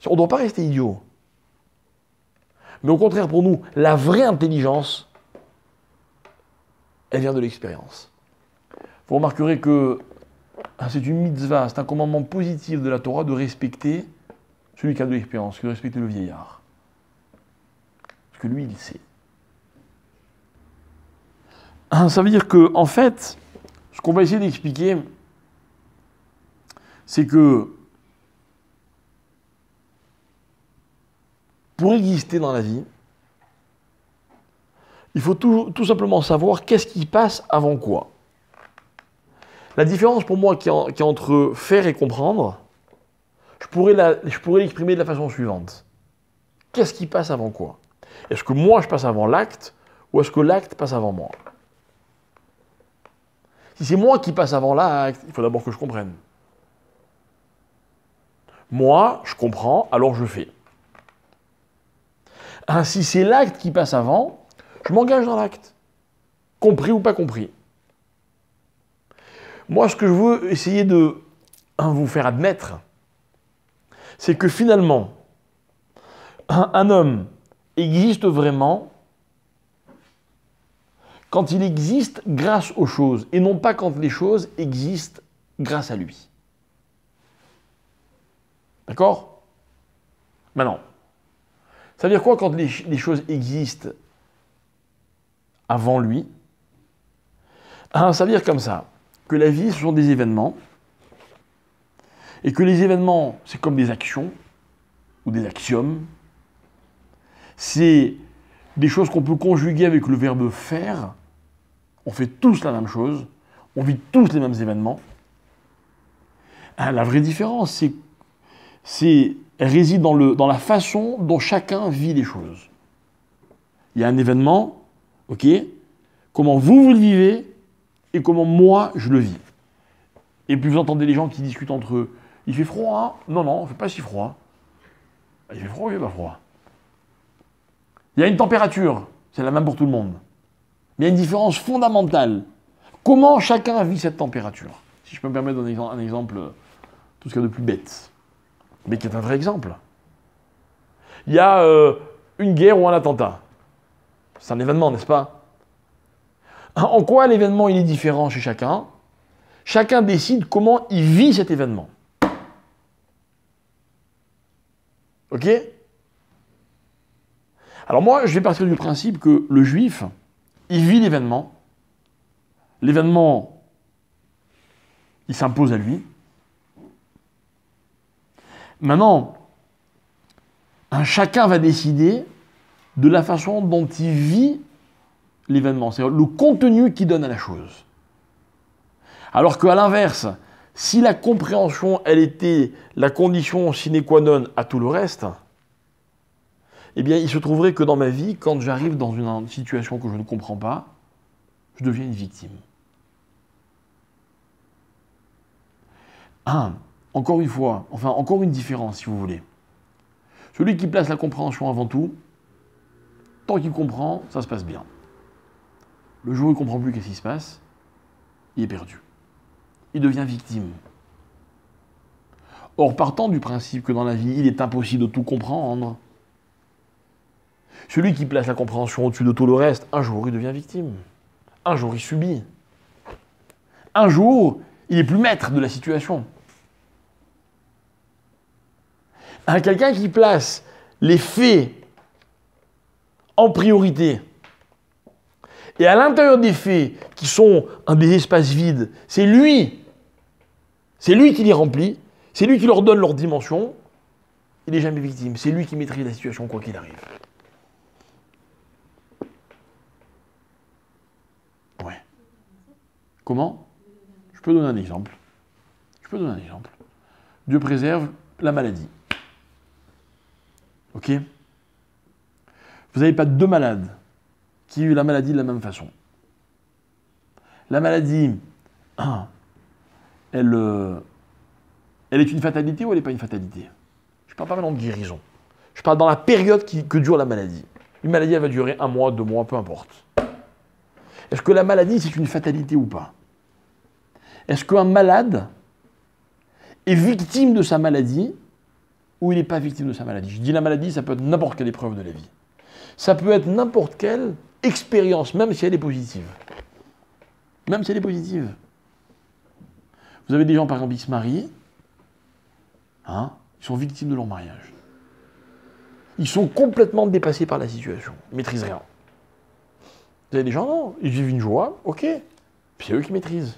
On ne doit pas rester idiot. Mais au contraire, pour nous, la vraie intelligence, elle vient de l'expérience. Vous remarquerez que c'est une mitzvah, c'est un commandement positif de la Torah de respecter celui qui a de l'expérience, de respecter le vieillard. Parce que lui, il sait. Ça veut dire que, en fait, ce qu'on va essayer d'expliquer, c'est que pour exister dans la vie, il faut tout simplement savoir qu'est-ce qui passe avant quoi. La différence pour moi qui est entre faire et comprendre, je pourrais l'exprimer de la façon suivante. Qu'est-ce qui passe avant quoi? Est-ce que moi je passe avant l'acte ou est-ce que l'acte passe avant moi? Si c'est moi qui passe avant l'acte, il faut d'abord que je comprenne. Moi, je comprends, alors je fais. Si c'est l'acte qui passe avant, je m'engage dans l'acte. Compris ou pas compris. Moi, ce que je veux essayer de vous faire admettre, c'est que finalement, un homme existe vraiment quand il existe grâce aux choses, et non pas quand les choses existent grâce à lui. D'accord? Maintenant, ça veut dire quoi quand les choses existent avant lui? Ça veut dire comme ça, que la vie, ce sont des événements, et que les événements, c'est comme des actions, ou des axiomes. C'est des choses qu'on peut conjuguer avec le verbe faire. On fait tous la même chose, on vit tous les mêmes événements. La vraie différence, elle réside dans la façon dont chacun vit les choses. Il y a un événement, ok, comment vous le vivez et comment moi je le vis. Et puis vous entendez les gens qui discutent entre eux. Il fait froid, hein? Non, il ne fait pas si froid. Il fait froid ou il fait pas froid? Il y a une température, c'est la même pour tout le monde. Mais il y a une différence fondamentale. Comment chacun vit cette température? Si je peux me permettre de donner un exemple, tout ce qu'il y a de plus bête, mais qui est un vrai exemple. Il y a une guerre ou un attentat. C'est un événement, n'est-ce pas? En quoi l'événement il est différent chez chacun? Chacun décide comment il vit cet événement. Ok? Alors moi, je vais partir du principe que le juif, il vit l'événement. L'événement, il s'impose à lui. Maintenant, chacun va décider de la façon dont il vit l'événement, c'est-à-dire le contenu qu'il donne à la chose. Alors qu'à l'inverse, si la compréhension, elle était la condition sine qua non à tout le reste, eh bien, il se trouverait que dans ma vie, quand j'arrive dans une situation que je ne comprends pas, je deviens une victime. Encore une fois, enfin, encore une différence, si vous voulez. Celui qui place la compréhension avant tout, tant qu'il comprend, ça se passe bien. Le jour où il ne comprend plus qu'est-ce qui se passe, il est perdu. Il devient victime. Or, partant du principe que dans la vie, il est impossible de tout comprendre, celui qui place la compréhension au-dessus de tout le reste, un jour, il devient victime. Un jour, il subit. Un jour, il n'est plus maître de la situation. Quelqu'un qui place les faits en priorité, et à l'intérieur des faits, qui sont des espaces vides, c'est lui qui les remplit, c'est lui qui leur donne leur dimension, il n'est jamais victime, c'est lui qui maîtrise la situation quoi qu'il arrive. Ouais. Comment? Je peux donner un exemple. Dieu préserve la maladie. Ok? Vous n'avez pas deux malades qui ont eu la maladie de la même façon. La maladie, elle est une fatalité ou elle n'est pas une fatalité? Je ne parle pas maintenant de guérison. Je parle dans la période que dure la maladie. Une maladie, elle va durer 1 mois, 2 mois, peu importe. Est-ce que la maladie, c'est une fatalité ou pas? Est-ce qu'un malade est victime de sa maladie ou il n'est pas victime de sa maladie? Je dis la maladie, ça peut être n'importe quelle épreuve de la vie. Ça peut être n'importe quelle expérience, même si elle est positive. Même si elle est positive. Vous avez des gens, par exemple, qui se marient, ils sont victimes de leur mariage. Ils sont complètement dépassés par la situation. Ils ne maîtrisent rien. Vous avez des gens, non, ils vivent une joie, ok. Puis c'est eux qui maîtrisent.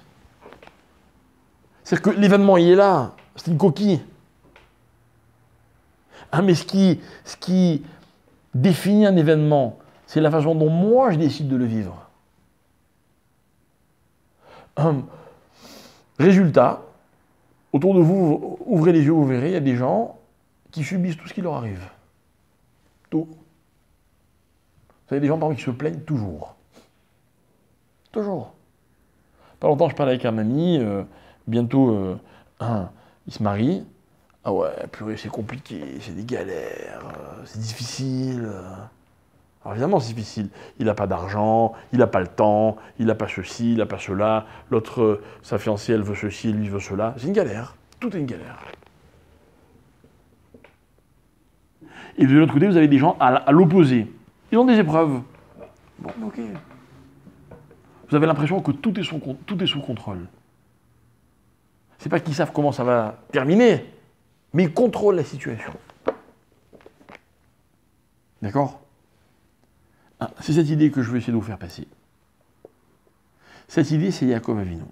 C'est-à-dire que l'événement, il est là. C'est une coquille. Mais ce qui définit un événement, c'est la façon dont moi je décide de le vivre. Résultat, autour de vous, ouvrez les yeux, vous verrez, il y a des gens qui subissent tout ce qui leur arrive. Tout. Vous avez des gens par exemple qui se plaignent toujours. Toujours. Pas longtemps, je parlais avec un ami, bientôt, il se marie. Ah ouais, purée, c'est compliqué, c'est des galères, c'est difficile. Alors évidemment, c'est difficile. Il n'a pas d'argent, il n'a pas le temps, il n'a pas ceci, il n'a pas cela. L'autre, sa fiancée, elle veut ceci, lui veut cela. C'est une galère. Tout est une galère. Et de l'autre côté, vous avez des gens à l'opposé. Ils ont des épreuves. Bon, ok. Vous avez l'impression que tout est sous contrôle. C'est pas qu'ils savent comment ça va terminer, mais ils contrôlent la situation. D'accord? C'est cette idée que je veux essayer de vous faire passer. Cette idée, c'est Yaakov Avinu.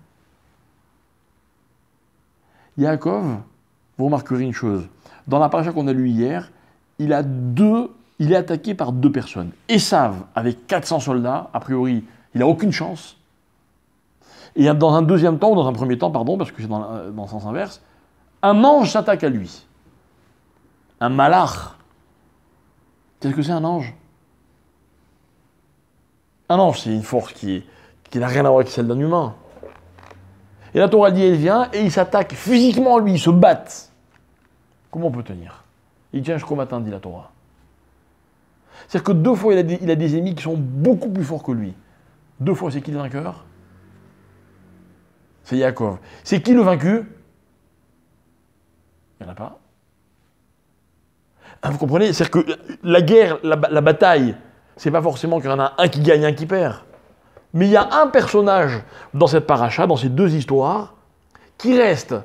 Yaakov, vous remarquerez une chose. Dans la paracha qu'on a lue hier, il est attaqué par 2 personnes. Esav, avec 400 soldats, a priori, il n'a aucune chance. Et dans un premier temps, parce que c'est dans le sens inverse, un ange s'attaque à lui. Un malach. Qu'est-ce que c'est un ange? Un ange, c'est une force qui n'a rien à voir avec celle d'un humain. Et la Torah dit, elle vient et il s'attaque physiquement à lui, ils se battent. Comment on peut tenir? Il tient jusqu'au matin, dit la Torah. C'est-à-dire que 2 fois, il a des ennemis qui sont beaucoup plus forts que lui. 2 fois, c'est qui le vainqueur? C'est Yaakov. C'est qui le vaincu? Il n'y en a pas. Vous comprenez? C'est-à-dire que la guerre, la bataille, c'est pas forcément qu'il y en a un qui gagne, un qui perd. Mais il y a un personnage dans cette paracha, dans ces 2 histoires, qui reste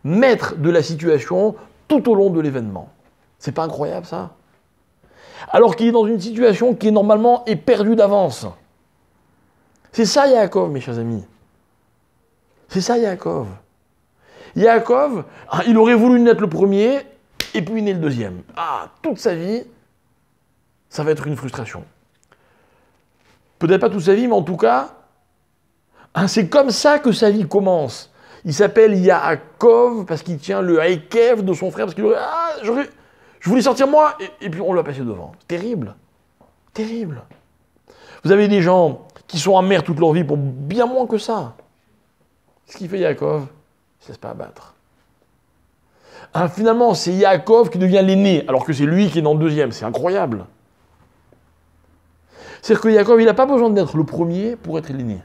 maître de la situation tout au long de l'événement. C'est pas incroyable, ça? Alors qu'il est dans une situation qui, normalement, est perdue d'avance. C'est ça, Yaakov, mes chers amis. C'est ça, Yaakov. Yaakov, il aurait voulu naître le premier, et puis il naît le deuxième. Toute sa vie, ça va être une frustration. Peut-être pas toute sa vie, mais en tout cas, c'est comme ça que sa vie commence. Il s'appelle Yaakov parce qu'il tient le Ekev de son frère, parce qu'il aurait... je voulais sortir moi, et puis on l'a passé devant. Terrible. Terrible. Vous avez des gens qui sont amers toute leur vie pour bien moins que ça. Ce qu'il fait Yaakov, il ne se laisse pas abattre. Finalement, c'est Yaakov qui devient l'aîné, alors que c'est lui qui est dans le deuxième. C'est incroyable. C'est-à-dire que Yaakov, il n'a pas besoin d'être le premier pour être l'aîné.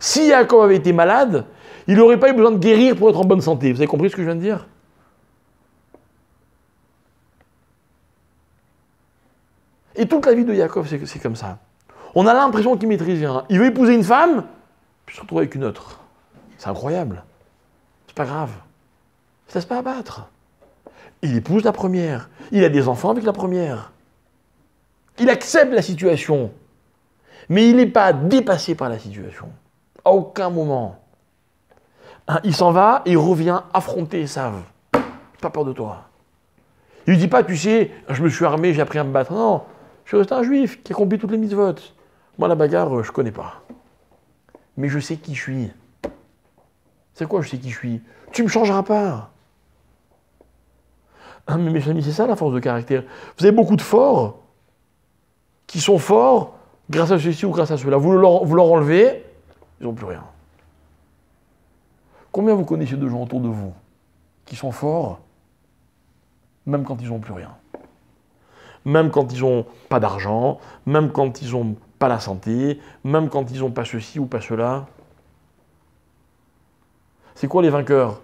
Si Yaakov avait été malade, il n'aurait pas eu besoin de guérir pour être en bonne santé. Vous avez compris ce que je viens de dire? Et toute la vie de Yaakov, c'est comme ça. On a l'impression qu'il maîtrise rien. Il veut épouser une femme, puis se retrouve avec une autre. C'est incroyable. C'est pas grave. Il ne se laisse pas abattre. Il épouse la première. Il a des enfants avec la première. Il accepte la situation. Mais il n'est pas dépassé par la situation. À aucun moment. Il s'en va et il revient affronter Esav. Pas peur de toi. Il ne dit pas, tu sais, je me suis armé, j'ai appris à me battre. Non, je suis resté un juif qui accomplit toutes les mitzvot. Moi, la bagarre, je ne connais pas. Mais je sais qui je suis. C'est quoi, je sais qui je suis? Tu ne me changeras pas. Mais mes amis, c'est ça la force de caractère. Vous avez beaucoup de forts qui sont forts grâce à ceci ou grâce à cela. Vous leur enlevez, ils n'ont plus rien. Combien vous connaissez de gens autour de vous qui sont forts, même quand ils n'ont plus rien? Même quand ils n'ont pas d'argent, même quand ils n'ont pas la santé, même quand ils n'ont pas ceci ou pas cela. C'est quoi les vainqueurs?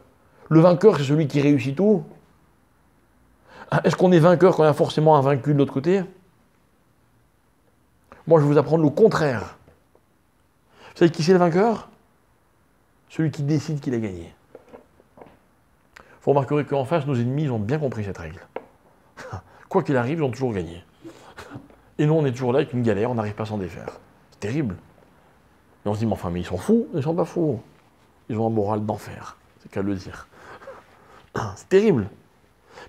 Le vainqueur, c'est celui qui réussit tout. Est-ce qu'on est vainqueur quand il y a forcément un vaincu de l'autre côté? Moi, je vais vous apprendre le contraire. Vous savez qui c'est le vainqueur? Celui qui décide qu'il a gagné. Vous remarquerez qu'en face, nos ennemis, ils ont bien compris cette règle. Quoi qu'il arrive, ils ont toujours gagné. Et nous, on est toujours là avec une galère, on n'arrive pas à s'en défaire. C'est terrible. Et on se dit, mais enfin, mais ils sont fous? Ils sont pas fous. Ils ont un moral d'enfer. C'est qu'à le dire. C'est terrible.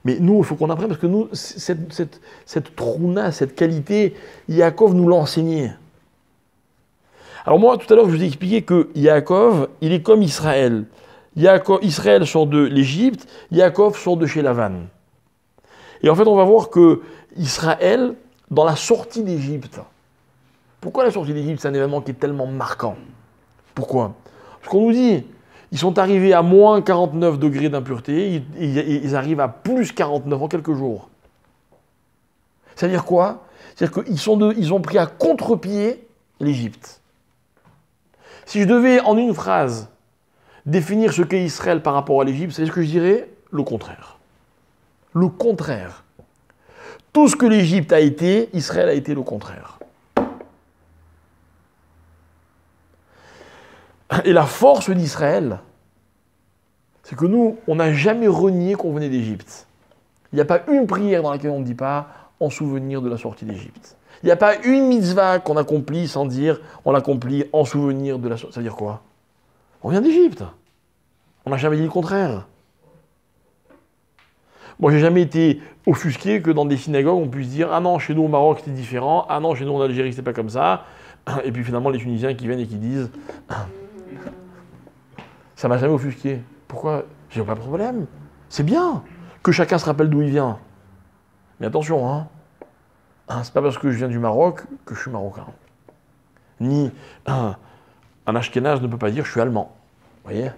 Mais nous, il faut qu'on apprenne, parce que nous, cette trouna, cette qualité, Yaakov nous l'a enseigné. Alors moi, tout à l'heure, je vous ai expliqué que Yaakov, il est comme Israël. Israël sort de l'Égypte, Yaakov sort de chez Lavan. Et en fait, on va voir que Israël, dans la sortie d'Égypte, pourquoi la sortie d'Égypte, c'est un événement qui est tellement marquant? Pourquoi? Parce qu'on nous dit, ils sont arrivés à moins 49 degrés d'impureté, ils arrivent à plus 49 en quelques jours. C'est-à-dire quoi? C'est-à-dire qu'ils ont pris à contre-pied l'Égypte. Si je devais, en une phrase, définir ce qu'est Israël par rapport à l'Égypte, c'est ce que je dirais? Le contraire. Le contraire. Tout ce que l'Égypte a été, Israël a été le contraire. Et la force d'Israël, c'est que nous, on n'a jamais renié qu'on venait d'Égypte. Il n'y a pas une prière dans laquelle on ne dit pas en souvenir de la sortie d'Égypte. Il n'y a pas une mitzvah qu'on accomplit sans dire on l'accomplit en souvenir de la sortie. Ça veut dire quoi? On vient d'Égypte. On n'a jamais dit le contraire. Moi, j'ai jamais été offusqué que dans des synagogues, on puisse dire « Ah non, chez nous au Maroc, c'était différent. Ah non, chez nous en Algérie, c'était pas comme ça. » Et puis finalement, les Tunisiens qui viennent et qui disent « Ça m'a jamais offusqué. » Pourquoi? J'ai pas de problème. C'est bien que chacun se rappelle d'où il vient. Mais attention, hein. C'est pas parce que je viens du Maroc que je suis marocain. Ni un Ashkénaze ne peut pas dire « Je suis allemand. » Vous voyez?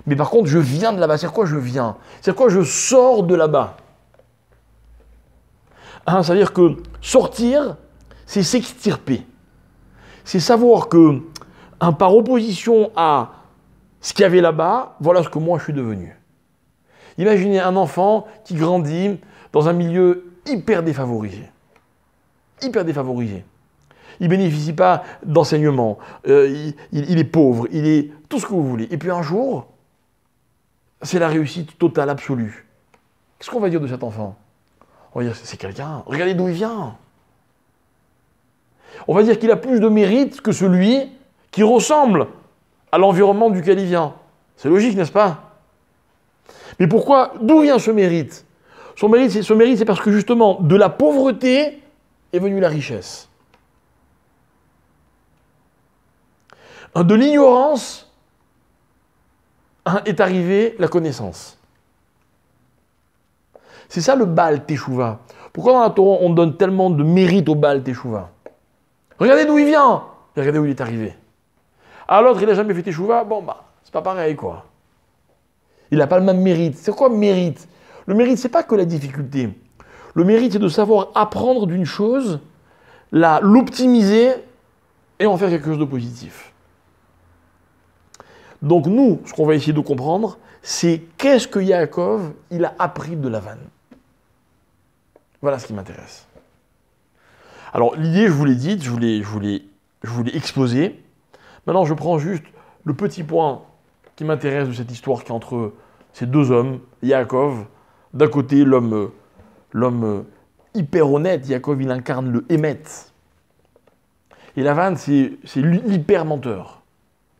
Mais par contre, je viens de là-bas. C'est quoi je viens? C'est quoi je sors de là-bas? Ça veut dire que sortir, c'est s'extirper. C'est savoir que, par opposition à ce qu'il y avait là-bas, voilà ce que moi je suis devenu. Imaginez un enfant qui grandit dans un milieu hyper défavorisé. Hyper défavorisé. Il ne bénéficie pas d'enseignement. Il est pauvre. Il est tout ce que vous voulez. Et puis un jour, c'est la réussite totale, absolue. Qu'est-ce qu'on va dire de cet enfant? On va dire, c'est quelqu'un, regardez d'où il vient. On va dire qu'il a plus de mérite que celui qui ressemble à l'environnement duquel il vient. C'est logique, n'est-ce pas? Mais pourquoi? D'où vient ce mérite? Son mérite, c'est parce que justement, de la pauvreté est venue la richesse. De l'ignorance est arrivée la connaissance. C'est ça le Baal Teshuvah. Pourquoi dans la Torah on donne tellement de mérite au Baal Teshuvah? Regardez d'où il vient, et regardez où il est arrivé. À l'autre, il n'a jamais fait Teshuvah, bon bah, c'est pas pareil quoi. Il n'a pas le même mérite. C'est quoi mérite? Le mérite, c'est pas que la difficulté. Le mérite, c'est de savoir apprendre d'une chose, l'optimiser et en faire quelque chose de positif. Donc nous, ce qu'on va essayer de comprendre, c'est qu'est-ce que Yaakov, il a appris de Lavan. Voilà ce qui m'intéresse. Alors l'idée, je vous l'ai dite, je vous l'ai exposée. Maintenant, je prends juste le petit point qui m'intéresse de cette histoire qui est entre ces deux hommes, Yaakov. D'un côté, l'homme hyper honnête, Yaakov, il incarne le Hémet. Et Lavan, c'est l'hyper menteur.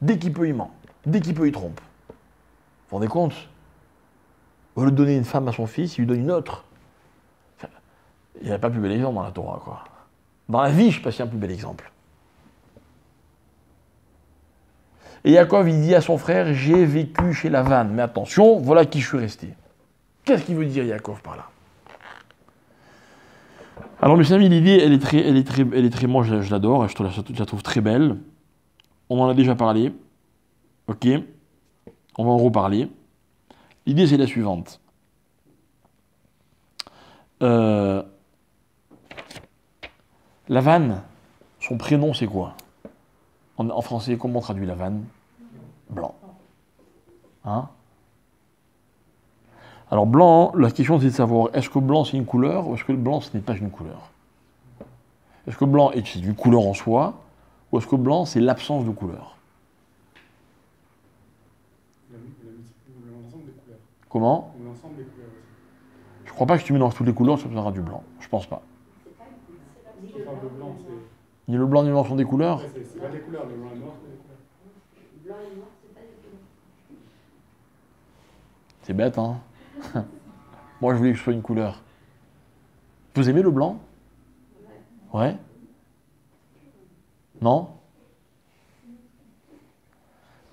Dès qu'il peut, il ment. Dès qu'il peut, il trompe. Vous vous rendez compte? Au lieu de donner une femme à son fils, il lui donne une autre. Enfin, il n'y a pas plus bel exemple dans la Torah, quoi. Dans la vie, je ne sais pas s'il y a un plus bel exemple. Et Yaakov, il dit à son frère, j'ai vécu chez Lavan, mais attention, voilà qui je suis resté. Qu'est-ce qu'il veut dire Yaakov par là? Alors, mes amis, l'idée, elle est très, moi, je l'adore, je la trouve très belle. On en a déjà parlé. Ok? On va en reparler. L'idée, c'est la suivante. Lavan, son prénom, c'est quoi? En français, comment on traduit Lavan? Blanc. Hein? Alors blanc, la question c'est de savoir, est-ce que blanc c'est une couleur ou est-ce que blanc ce n'est pas une couleur? Est-ce que blanc c'est une couleur en soi ou est-ce que blanc c'est l'absence de couleur? L'ensemble des couleurs. Comment? L'ensemble des couleurs aussi. Je crois pas que si tu mélanges toutes les couleurs, ça te donnera du blanc. Je pense pas. Je parle de blanc, c'est. Ni le blanc ni le noir sont des couleurs. Ouais, c'est pas des couleurs, le blanc et le noir, c'est des couleurs. Blanc et noir, c'est pas du tout. C'est bête, hein? Moi, je voulais que ce soit une couleur. Vous aimez le blanc? Ouais? Non?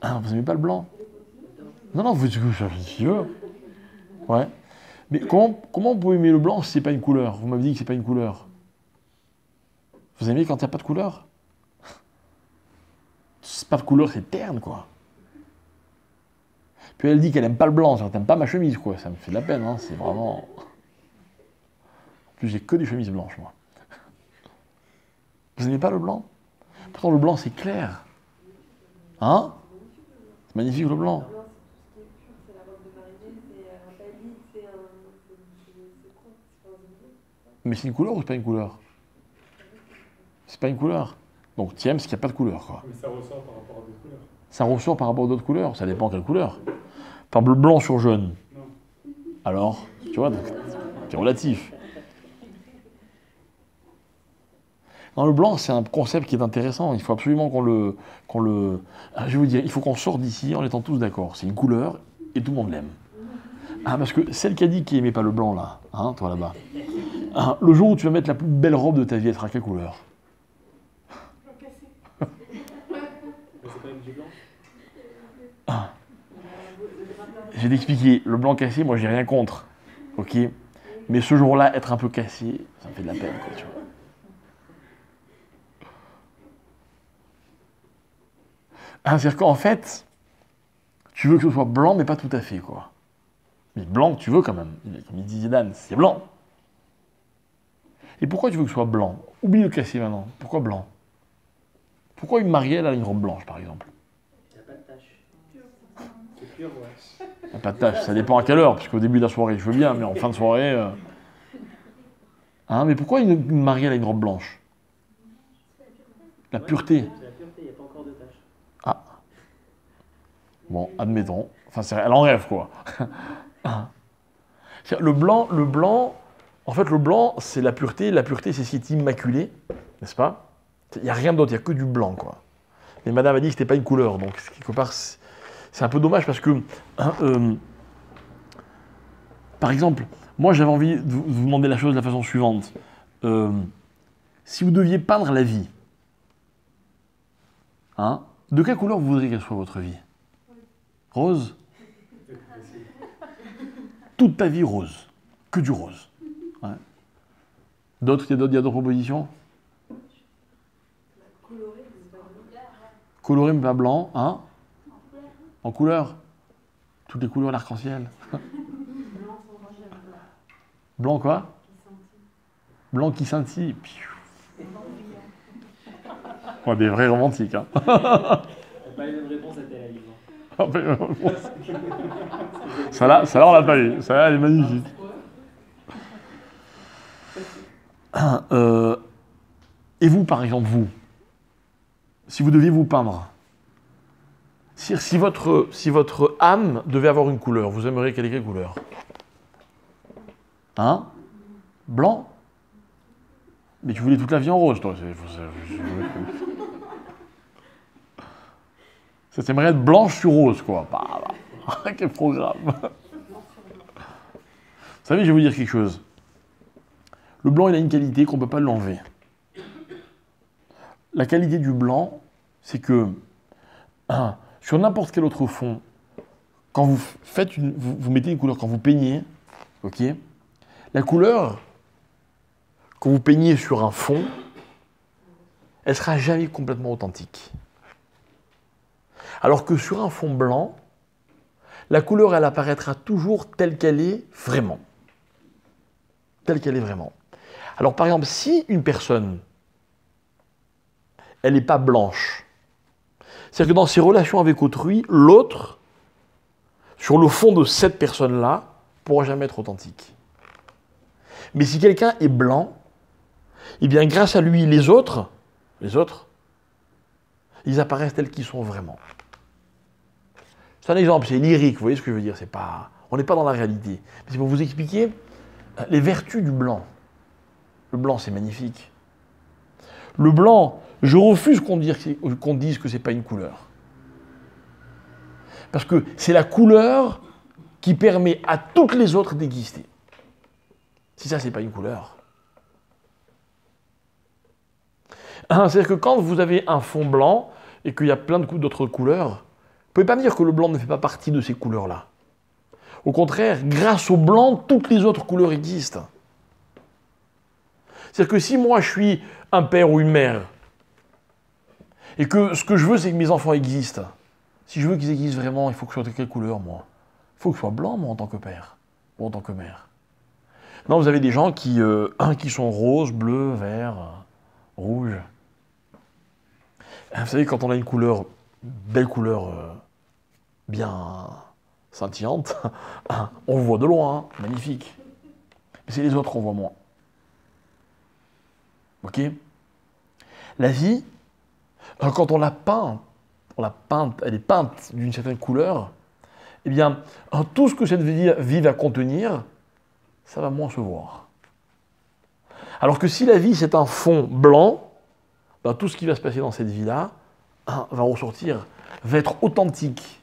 Ah, vous aimez pas le blanc? Non, vous si tu veux. Ouais. Mais comment vous pouvez aimer le blanc si c'est pas une couleur? Vous m'avez dit que c'est pas une couleur. Vous aimez quand il n'y a pas de couleur? C'est pas de couleur, c'est terne, quoi. Puis elle dit qu'elle aime pas le blanc, ça t'aime pas ma chemise, quoi. Ça me fait de la peine, hein. C'est vraiment. En plus, j'ai que des chemises blanches, moi. Vous n'aimez pas le blanc? Pourtant, le blanc, c'est clair. Hein? C'est magnifique, le blanc. Le blanc, c'est tout ce qui est pur, c'est la robe de marinée, c'est un talis, c'est quoi? C'est pas un zébré. Mais c'est une couleur ou c'est pas une couleur? C'est pas une couleur. Donc, tu aimes ce qu'il n'y a pas de couleur, quoi. Mais ça ressort par rapport à d'autres couleurs. Ça ressort par rapport à d'autres couleurs. Ça dépend quelle couleur. Par exemple, blanc sur jaune. Non. Alors, tu vois, donc, c'est relatif. Non, le blanc, c'est un concept qui est intéressant. Il faut absolument qu'on le... je vais vous dire, il faut qu'on sorte d'ici en étant tous d'accord. C'est une couleur et tout le monde l'aime. Ah, parce que celle qui a dit qu'il n'aimait pas le blanc, là, hein, toi là-bas, hein, le jour où tu vas mettre la plus belle robe de ta vie, elle sera quelle couleur? Mais c'est pas une vie blanche. Je vais t'expliquer. Le blanc cassé, moi, j'ai rien contre. Ok? Mais ce jour-là, être un peu cassé, ça me fait de la peine, quoi, tu vois. Ah, c'est-à-dire qu'en fait, tu veux que ce soit blanc, mais pas tout à fait, quoi. Mais blanc, tu veux quand même. Comme il dit Zidane, c'est blanc. Et pourquoi tu veux que ce soit blanc? Oublie le cassé maintenant. Pourquoi blanc? Pourquoi une mariée, elle a une robe blanche, par exemple? Il n'y a pas de tache. C'est pur, ouais. Il n'y a pas de tâche. Ça dépend à quelle heure, parce qu'au début de la soirée, je veux bien, mais en fin de soirée... Hein, mais pourquoi une mariée, elle a une robe blanche? La pureté. C'est la pureté, il n'y a pas encore de tache. Ah. Bon, admettons. Enfin, elle en rêve, quoi. Le blanc, en fait, le blanc, c'est la pureté. La pureté, c'est ce qui est immaculé, n'est-ce pas? Il n'y a rien d'autre, il n'y a que du blanc, quoi. Mais madame a dit que ce n'était pas une couleur, donc quelque part, c'est un peu dommage parce que, par exemple, Moi, j'avais envie de vous demander la chose de la façon suivante. Si vous deviez peindre la vie, hein, de quelle couleur vous voudriez qu'elle soit votre vie? Rose? Toute ta vie rose. Que du rose. Ouais. D'autres, il y a d'autres propositions? Coloré, mais pas bleu. Coloré mais pas blanc, hein? En couleur? Toutes les couleurs de l'arc-en-ciel. Blanc, sans orange, blanc. Blanc quoi? Qui sentit. Blanc qui scintille. Ouais, des vrais romantiques. Hein. T'as pas les mêmes réponses à tes livre. Ça là, on l'a pas eu. Ça là, elle est magnifique. Et vous, par exemple, vous, si vous deviez vous peindre, si votre âme devait avoir une couleur, vous aimeriez quelle est quelle couleur? Hein? Blanc? Mais tu voulais toute la vie en rose, toi. Ça t'aimerait être blanche sur rose, quoi. Bah, quel programme. Vous savez, je vais vous dire quelque chose. Le blanc, il a une qualité qu'on ne peut pas l'enlever. La qualité du blanc, c'est que sur n'importe quel autre fond, quand vous faites vous mettez une couleur, quand vous peignez, ok, la couleur, quand vous peignez sur un fond, elle ne sera jamais complètement authentique. Alors que sur un fond blanc, la couleur, elle apparaîtra toujours telle qu'elle est vraiment. Telle qu'elle est vraiment. Alors par exemple, si une personne, elle n'est pas blanche, c'est-à-dire que dans ses relations avec autrui, l'autre, sur le fond de cette personne-là, ne pourra jamais être authentique. Mais si quelqu'un est blanc, eh bien grâce à lui, les autres, ils apparaissent tels qu'ils sont vraiment. C'est un exemple, c'est lyrique, vous voyez ce que je veux dire, on n'est pas dans la réalité. Mais c'est pour vous expliquer les vertus du blanc. Le blanc, c'est magnifique. Le blanc, je refuse qu'on dise que ce n'est pas une couleur. Parce que c'est la couleur qui permet à toutes les autres d'exister. Si ça, ce n'est pas une couleur. C'est-à-dire que quand vous avez un fond blanc et qu'il y a plein d'autres couleurs, vous ne pouvez pas me dire que le blanc ne fait pas partie de ces couleurs-là. Au contraire, grâce au blanc, toutes les autres couleurs existent. C'est-à-dire que si moi je suis un père ou une mère, et que ce que je veux c'est que mes enfants existent, si je veux qu'ils existent vraiment, il faut que je sois de quelle couleur moi? Il faut que je sois blanc moi en tant que père, ou en tant que mère. Non, vous avez des gens qui sont roses, bleus, verts, rouges. Vous savez, quand on a une couleur, belle couleur, bien scintillante, on voit de loin, hein, magnifique. Mais c'est les autres qu'on voit moins. Ok? La vie, quand on la peint, elle est peinte d'une certaine couleur, eh bien, tout ce que cette vie va contenir, ça va moins se voir. Alors que si la vie, c'est un fond blanc, ben, tout ce qui va se passer dans cette vie-là va ressortir, va être authentique.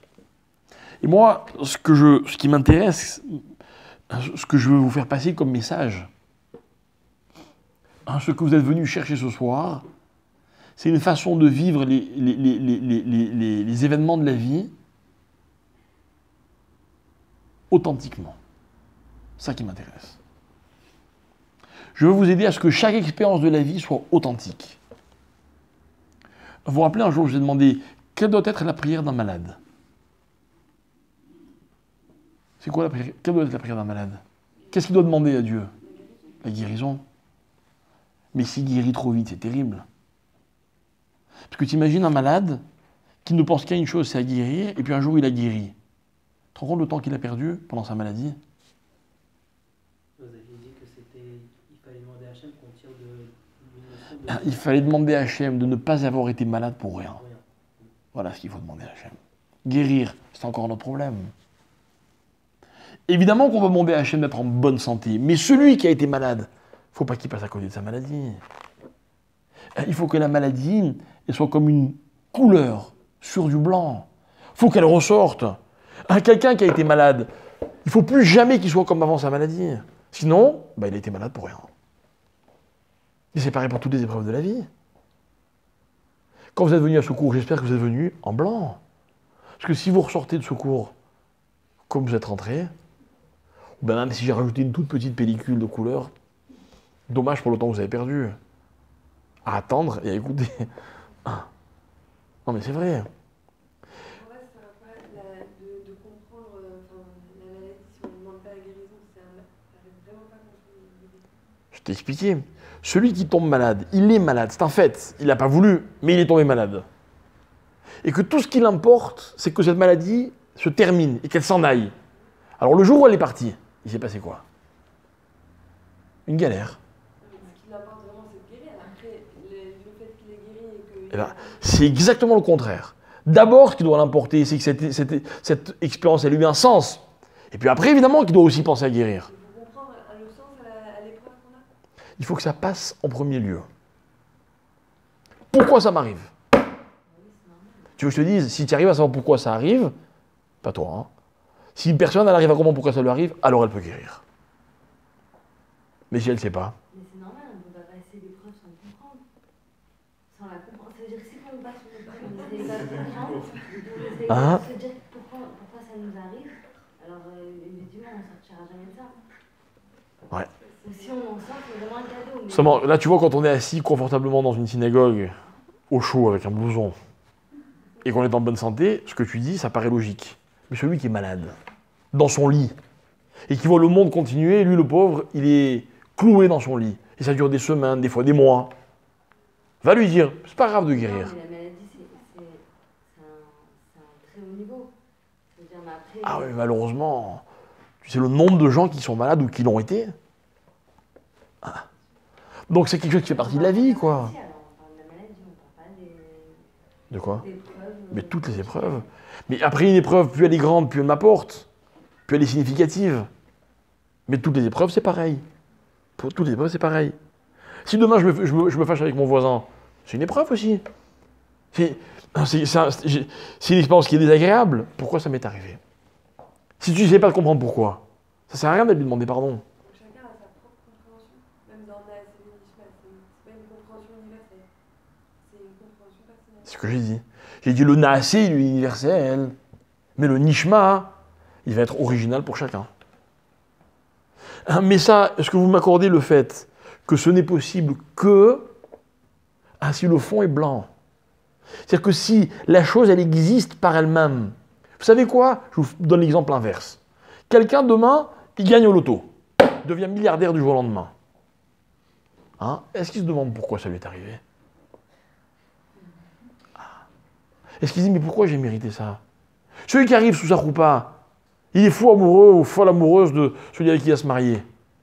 Et moi, ce qui m'intéresse, ce que je veux vous faire passer comme message, ce que vous êtes venu chercher ce soir, c'est une façon de vivre les événements de la vie authentiquement. C'est ça qui m'intéresse. Je veux vous aider à ce que chaque expérience de la vie soit authentique. Vous vous rappelez, un jour, je vous ai demandé quelle doit être la prière d'un malade. C'est quoi la prière? Quelle doit être la prière d'un malade? Qu'est-ce qu'il doit demander à Dieu? La guérison. Mais s'il guérit trop vite, c'est terrible. Parce que tu imagines un malade qui ne pense qu'à une chose, c'est à guérir, et puis un jour il a guéri. Tu te rends compte le temps qu'il a perdu pendant sa maladie? Vous aviez dit que il fallait demander à Hachem qu'on tire de... Il fallait demander à Hachem de ne pas avoir été malade pour rien. Voilà ce qu'il faut demander à Hachem. Guérir, c'est encore notre problème. Évidemment qu'on va demander à Hachem d'être en bonne santé, mais celui qui a été malade, il ne faut pas qu'il passe à côté de sa maladie. Il faut que la maladie elle soit comme une couleur sur du blanc. Il faut qu'elle ressorte. Quelqu'un qui a été malade, il ne faut plus jamais qu'il soit comme avant sa maladie. Sinon, bah, il a été malade pour rien. Et c'est pareil pour toutes les épreuves de la vie. Quand vous êtes venu à secours, j'espère que vous êtes venu en blanc. Parce que si vous ressortez de secours comme vous êtes rentré, ben même si j'ai rajouté une toute petite pellicule de couleur, dommage pour le temps que vous avez perdu. À attendre et à écouter. Non mais c'est vrai. En vrai, ça va pas de comprendre la maladie si on ne demande pas la guérison. Ça n'arrive vraiment pas comprendre. Je t'ai expliqué. Celui qui tombe malade, il est malade, c'est un fait. Il n'a pas voulu, mais il est tombé malade. Et que tout ce qui l'importe, c'est que cette maladie se termine et qu'elle s'en aille. Alors le jour où elle est partie, il s'est passé quoi? Une galère. Ce qui l'importe vraiment, c'est de guérir. Après, le fait qu'il est guéri et que. Eh ben, c'est exactement le contraire. D'abord, ce qui doit l'importer, c'est que cette expérience, elle ait eu un sens. Et puis après, évidemment, qu'il doit aussi penser à guérir. Il faut comprendre le sens à l'épreuve qu'on a. Il faut que ça passe en premier lieu. Pourquoi ça m'arrive? Tu veux que je te dise, si tu arrives à savoir pourquoi ça arrive, pas toi, hein. Si une personne elle arrive à comprendre pourquoi ça lui arrive, alors elle peut guérir. Mais si elle ne sait pas. Mais c'est normal, on ne peut pas passer l'épreuve sans le comprendre. Sans la comprendre. Ça veut dire que si on passe une épreuve, on essaye pas de comprendre, on essaye Hein? de se dire pourquoi ça nous arrive, alors évidemment on ne sortira jamais de ça. Ouais. Si on en sort, c'est vraiment un cadeau. Mais... Seulement, là, tu vois, quand on est assis confortablement dans une synagogue, au chaud, avec un blouson, et qu'on est en bonne santé, ce que tu dis, ça paraît logique. Mais celui qui est malade, dans son lit, et qui voit le monde continuer, lui, le pauvre, il est cloué dans son lit. Et ça dure des semaines, des fois des mois. Va lui dire, c'est pas grave de guérir. Non, mais la maladie, c'est un très haut niveau. C'est-à-dire, mais après, Ah oui, malheureusement, tu sais le nombre de gens qui sont malades ou qui l'ont été. Ah. Donc c'est quelque chose qui fait partie de la vie, quoi. Si, alors, on parle de la maladie, on parle pas De quoi? des épreuves. Mais toutes les épreuves. Mais après une épreuve, plus elle est grande, plus elle m'apporte. Plus elle est significative. Mais toutes les épreuves, c'est pareil. Pour toutes les épreuves, c'est pareil. Si demain je me fâche avec mon voisin, c'est une épreuve aussi. C'est une expérience qui est désagréable. Pourquoi ça m'est arrivé? Si tu ne sais pas comprendre pourquoi, ça sert à rien de lui demander pardon. Donc chacun a sa propre compréhension. Même dans Naas et Nishma, c'est pas une compréhension universelle. C'est une compréhension personnelle. C'est ce que j'ai dit. J'ai dit le Naasé, il est universel. Mais le Nishma, il va être original pour chacun. Mais ça, est-ce que vous m'accordez le fait que ce n'est possible que si le fond est blanc? C'est-à-dire que si la chose, elle existe par elle-même. Vous savez quoi? Je vous donne l'exemple inverse. Quelqu'un, demain, il gagne au loto. Il devient milliardaire du jour au lendemain. Hein? Est-ce qu'il se demande pourquoi ça lui est arrivé? Est-ce qu'il se dit, mais pourquoi j'ai mérité ça? Celui qui arrive sous sa roupa, il est fou amoureux ou folle amoureuse de celui avec qui il va se marier.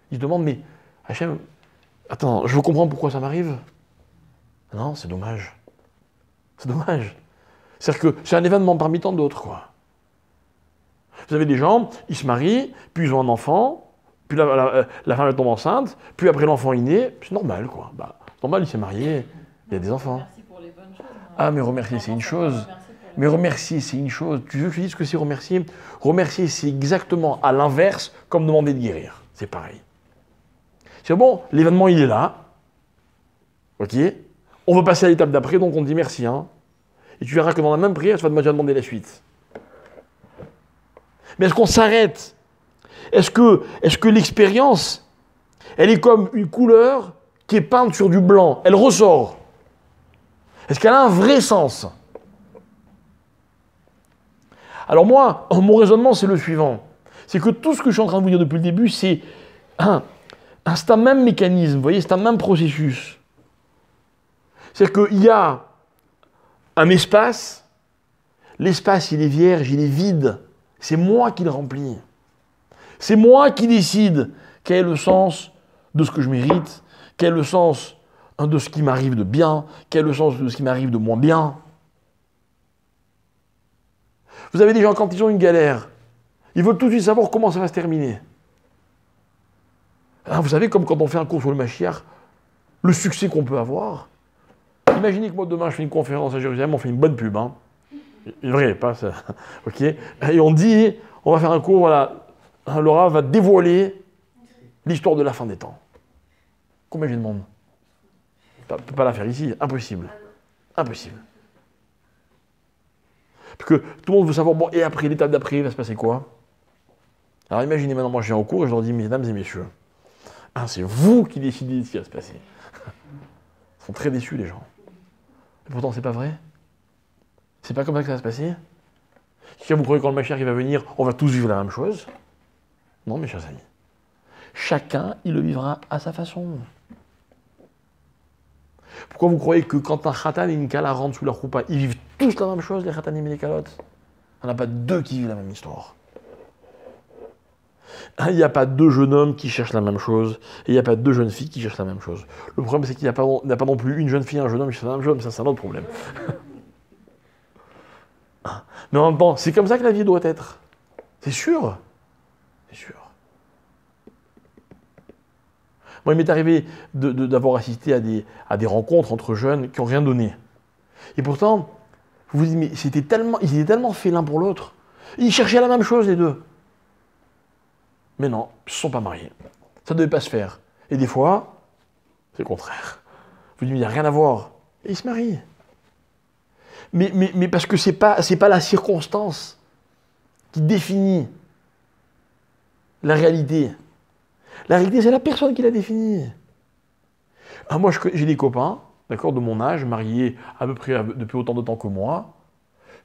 Il se demande, mais Hachem, attends, je veux comprendre pourquoi ça m'arrive. Non, c'est dommage. C'est dommage. C'est-à-dire que c'est un événement parmi tant d'autres, quoi. Vous avez des gens, ils se marient, puis ils ont un enfant, puis la femme elle tombe enceinte, puis après l'enfant est né, c'est normal, quoi. Bah, c'est normal, il s'est marié, il y a des enfants. Merci pour les bonnes choses. Ah, mais remercier, c'est une chose. Mais remercier, c'est une chose. Tu veux que je dise ce que c'est remercier? Remercier, c'est exactement à l'inverse comme demander de guérir. C'est pareil. C'est bon, l'événement, il est là. Ok? On va passer à l'étape d'après, donc on te dit merci. Hein. Et tu verras que dans la même prière, tu vas déjà demander la suite. Mais est-ce qu'on s'arrête? Est-ce que l'expérience, elle est comme une couleur qui est peinte sur du blanc? Elle ressort. Est-ce qu'elle a un vrai sens? Alors moi, mon raisonnement, c'est le suivant. C'est que tout ce que je suis en train de vous dire depuis le début, c'est un même mécanisme, vous voyez, c'est un même processus. C'est-à-dire qu'il y a un espace, l'espace, il est vierge, il est vide. C'est moi qui le remplis. C'est moi qui décide quel est le sens de ce que je mérite, quel est le sens de ce qui m'arrive de bien, quel est le sens de ce qui m'arrive de moins bien. Vous avez des gens, quand ils ont une galère, ils veulent tout de suite savoir comment ça va se terminer. Alors, vous savez, comme quand on fait un cours sur le Mashiach, le succès qu'on peut avoir. Imaginez que moi, demain, je fais une conférence à Jérusalem, on fait une bonne pub. Hein. Vrai, pas ça. OK. Et on dit, on va faire un cours, voilà, Laura va dévoiler L'histoire de la fin des temps. Combien j'ai de monde? On ne peut pas la faire ici, impossible. Impossible. Parce que tout le monde veut savoir, bon, et après, l'étape d'après, il va se passer quoi? Alors imaginez maintenant, moi je viens au cours et je leur dis, mesdames et messieurs, c'est vous qui décidez de ce qui va se passer. Ils sont très déçus, les gens. Et pourtant, c'est pas vrai. C'est pas comme ça que ça va se passer. Si vous croyez que quand le Mashiach va venir, on va tous vivre la même chose? Non, mes chers amis. Chacun, il le vivra à sa façon. Pourquoi vous croyez que quand un khatan et une kala rentrent sous leur roupa, ils vivent tous la même chose, les khatanim et les kalot? Il n'y en a pas deux qui vivent la même histoire. Il n'y a pas deux jeunes hommes qui cherchent la même chose, et il n'y a pas deux jeunes filles qui cherchent la même chose. Le problème, c'est qu'il n'y a pas non plus une jeune fille et un jeune homme qui cherchent la même chose, mais ça, c'est un autre problème. Mais en même temps, c'est comme ça que la vie doit être. C'est sûr. C'est sûr. Moi, il m'est arrivé d'avoir assisté à des rencontres entre jeunes qui n'ont rien donné. Et pourtant, vous vous dites, mais ils étaient tellement faits l'un pour l'autre. Ils cherchaient la même chose, les deux. Mais non, ils ne se sont pas mariés. Ça ne devait pas se faire. Et des fois, c'est le contraire. Vous dites, mais il n'y a rien à voir. Et ils se marient. Mais parce que c'est pas la circonstance qui définit la réalité. La réalité, c'est la personne qui la définit. Moi, j'ai des copains, d'accord, de mon âge, mariés à peu près depuis autant de temps que moi.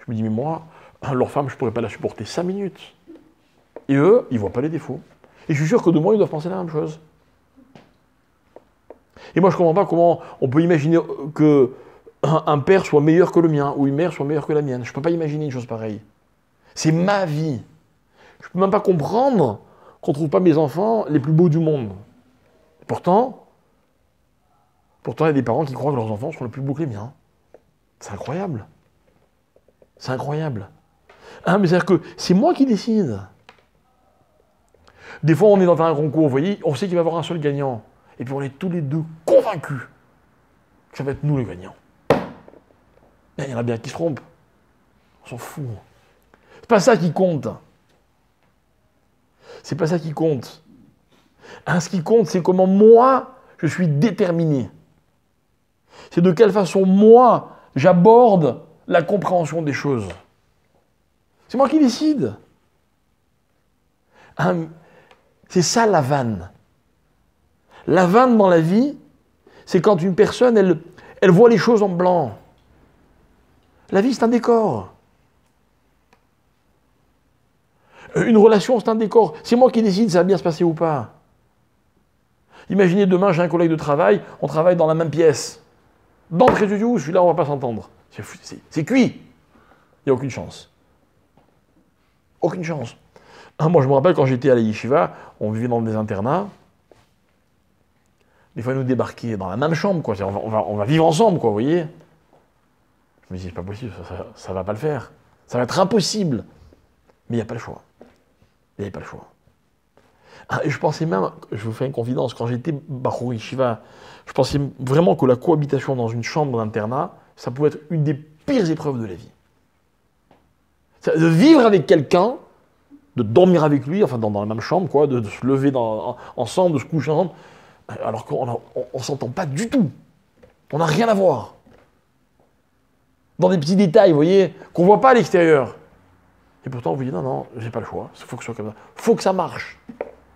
Je me dis, mais moi, leur femme, je ne pourrais pas la supporter 5 minutes. Et eux, ils ne voient pas les défauts. Et je suis sûr que de moi, ils doivent penser la même chose. Et moi, je ne comprends pas comment on peut imaginer qu'un père soit meilleur que le mien, ou une mère soit meilleure que la mienne. Je ne peux pas imaginer une chose pareille. C'est ma vie. Je ne peux même pas comprendre qu'on ne trouve pas mes enfants les plus beaux du monde. Pourtant, il y a des parents qui croient que leurs enfants sont les plus beaux que les miens. C'est incroyable. C'est incroyable. Mais c'est-à-dire que c'est moi qui décide. Des fois, on est dans un concours, vous voyez, on sait qu'il va y avoir un seul gagnant. Et puis on est tous les deux convaincus que ça va être nous les gagnants. Mais il y en a bien qui se trompent. On s'en fout. C'est pas ça qui compte. C'est pas ça qui compte. Ce qui compte, c'est comment moi, je suis déterminé. C'est de quelle façon moi, j'aborde la compréhension des choses. C'est moi qui décide. C'est ça la vanne. La vanne dans la vie, c'est quand une personne, elle voit les choses en blanc. La vie, c'est un décor. Une relation, c'est un décor. C'est moi qui décide si ça va bien se passer ou pas. Imaginez demain, j'ai un collègue de travail, on travaille dans la même pièce. D'entrée de jeu, celui-là, on ne va pas s'entendre. C'est cuit. Il n'y a aucune chance. Aucune chance. Moi, je me rappelle quand j'étais à la yeshiva, on vivait dans des internats. Des fois, ils nous débarquaient dans la même chambre, quoi. On va vivre ensemble, quoi, vous voyez. Je me dis, c'est pas possible, ça va pas le faire. Ça va être impossible. Mais il n'y a pas le choix. Il n'y avait pas le choix. Et je pensais même, je vous fais une confidence, quand j'étais Bachour Yeshiva, je pensais vraiment que la cohabitation dans une chambre d'internat, ça pouvait être une des pires épreuves de la vie. De vivre avec quelqu'un, de dormir avec lui, enfin dans la même chambre, quoi, de se lever ensemble, de se coucher ensemble, alors qu'on ne s'entend pas du tout. On n'a rien à voir. Dans des petits détails, vous voyez, qu'on ne voit pas à l'extérieur. Et pourtant, vous dites, non, j'ai pas le choix, il faut que ce soit comme ça. Il faut que ça marche.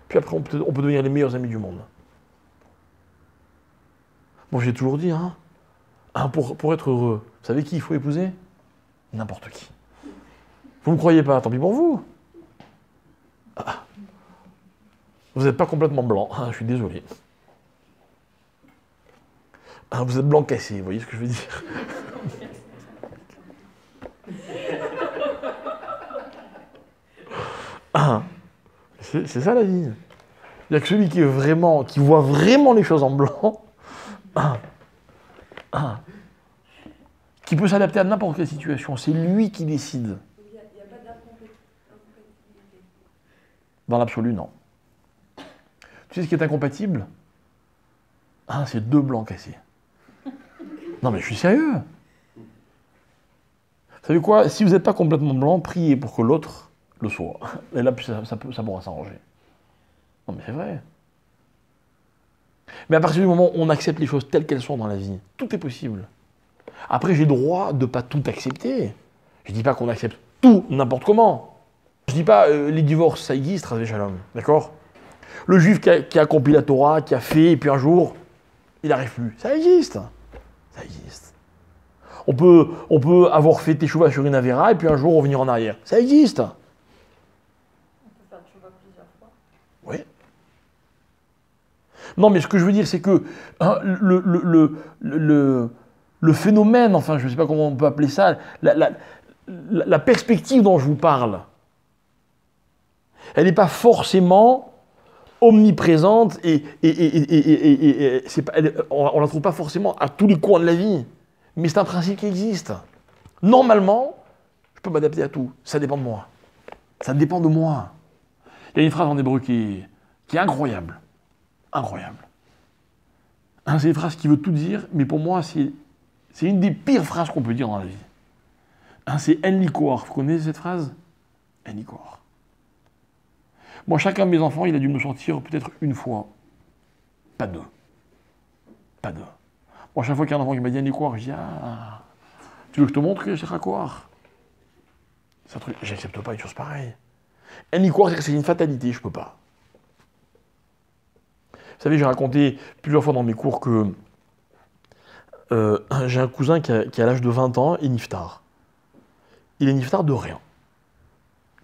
Puis après, on peut devenir les meilleurs amis du monde. Bon, j'ai toujours dit, pour être heureux, vous savez qui il faut épouser? N'importe qui. Vous ne me croyez pas, tant pis pour vous. Vous n'êtes pas complètement blanc, je suis désolé. Vous êtes blanc cassé, vous voyez ce que je veux dire? C'est ça la vie. Il n'y a que celui qui voit vraiment les choses en blanc, qui peut s'adapter à n'importe quelle situation. C'est lui qui décide. Il n'y a pas d'incompatibilité. Dans l'absolu, non. Tu sais ce qui est incompatible? C'est deux blancs cassés. Non mais je suis sérieux. Vous savez quoi? Si vous n'êtes pas complètement blanc, priez pour que l'autre le soit. Et là, ça pourra s'arranger. Non mais c'est vrai. Mais à partir du moment où on accepte les choses telles qu'elles sont dans la vie, tout est possible. Après, j'ai le droit de ne pas tout accepter. Je ne dis pas qu'on accepte tout, n'importe comment. Je ne dis pas les divorces, ça existe, Ras Shalom, d'accord? Le juif qui a accompli la Torah, qui a fait, et puis un jour, il n'arrive plus. Ça existe. Ça existe. On peut avoir fait Teshuvah sur une Avera, et puis un jour revenir en arrière. Ça existe. On peut faire Teshuvah plusieurs fois. Oui. Non, mais ce que je veux dire, c'est que hein, le phénomène, enfin, je ne sais pas comment on peut appeler ça, la perspective dont je vous parle, elle n'est pas forcément omniprésente et c'est pas, on ne la trouve pas forcément à tous les coins de la vie. Mais c'est un principe qui existe. Normalement, je peux m'adapter à tout. Ça dépend de moi. Ça dépend de moi. Il y a une phrase en hébreu qui est incroyable. Incroyable. Hein, c'est une phrase qui veut tout dire, mais pour moi, c'est une des pires phrases qu'on peut dire dans la vie. Hein, c'est En Likor. Vous connaissez cette phrase? En Likor. Moi, chacun de mes enfants, il a dû me sortir peut-être une fois. Pas deux. Pas deux. Moi, chaque fois qu'il y a un enfant qui m'a dit En Likor, je dis ah, tu veux que je te montre que c'est Rakor? C'est un truc, j'accepte pas une chose pareille. En Likor, c'est une fatalité, je peux pas. Vous savez, j'ai raconté plusieurs fois dans mes cours que j'ai un cousin qui a l'âge de 20 ans, et niftar. Il est niftar de rien.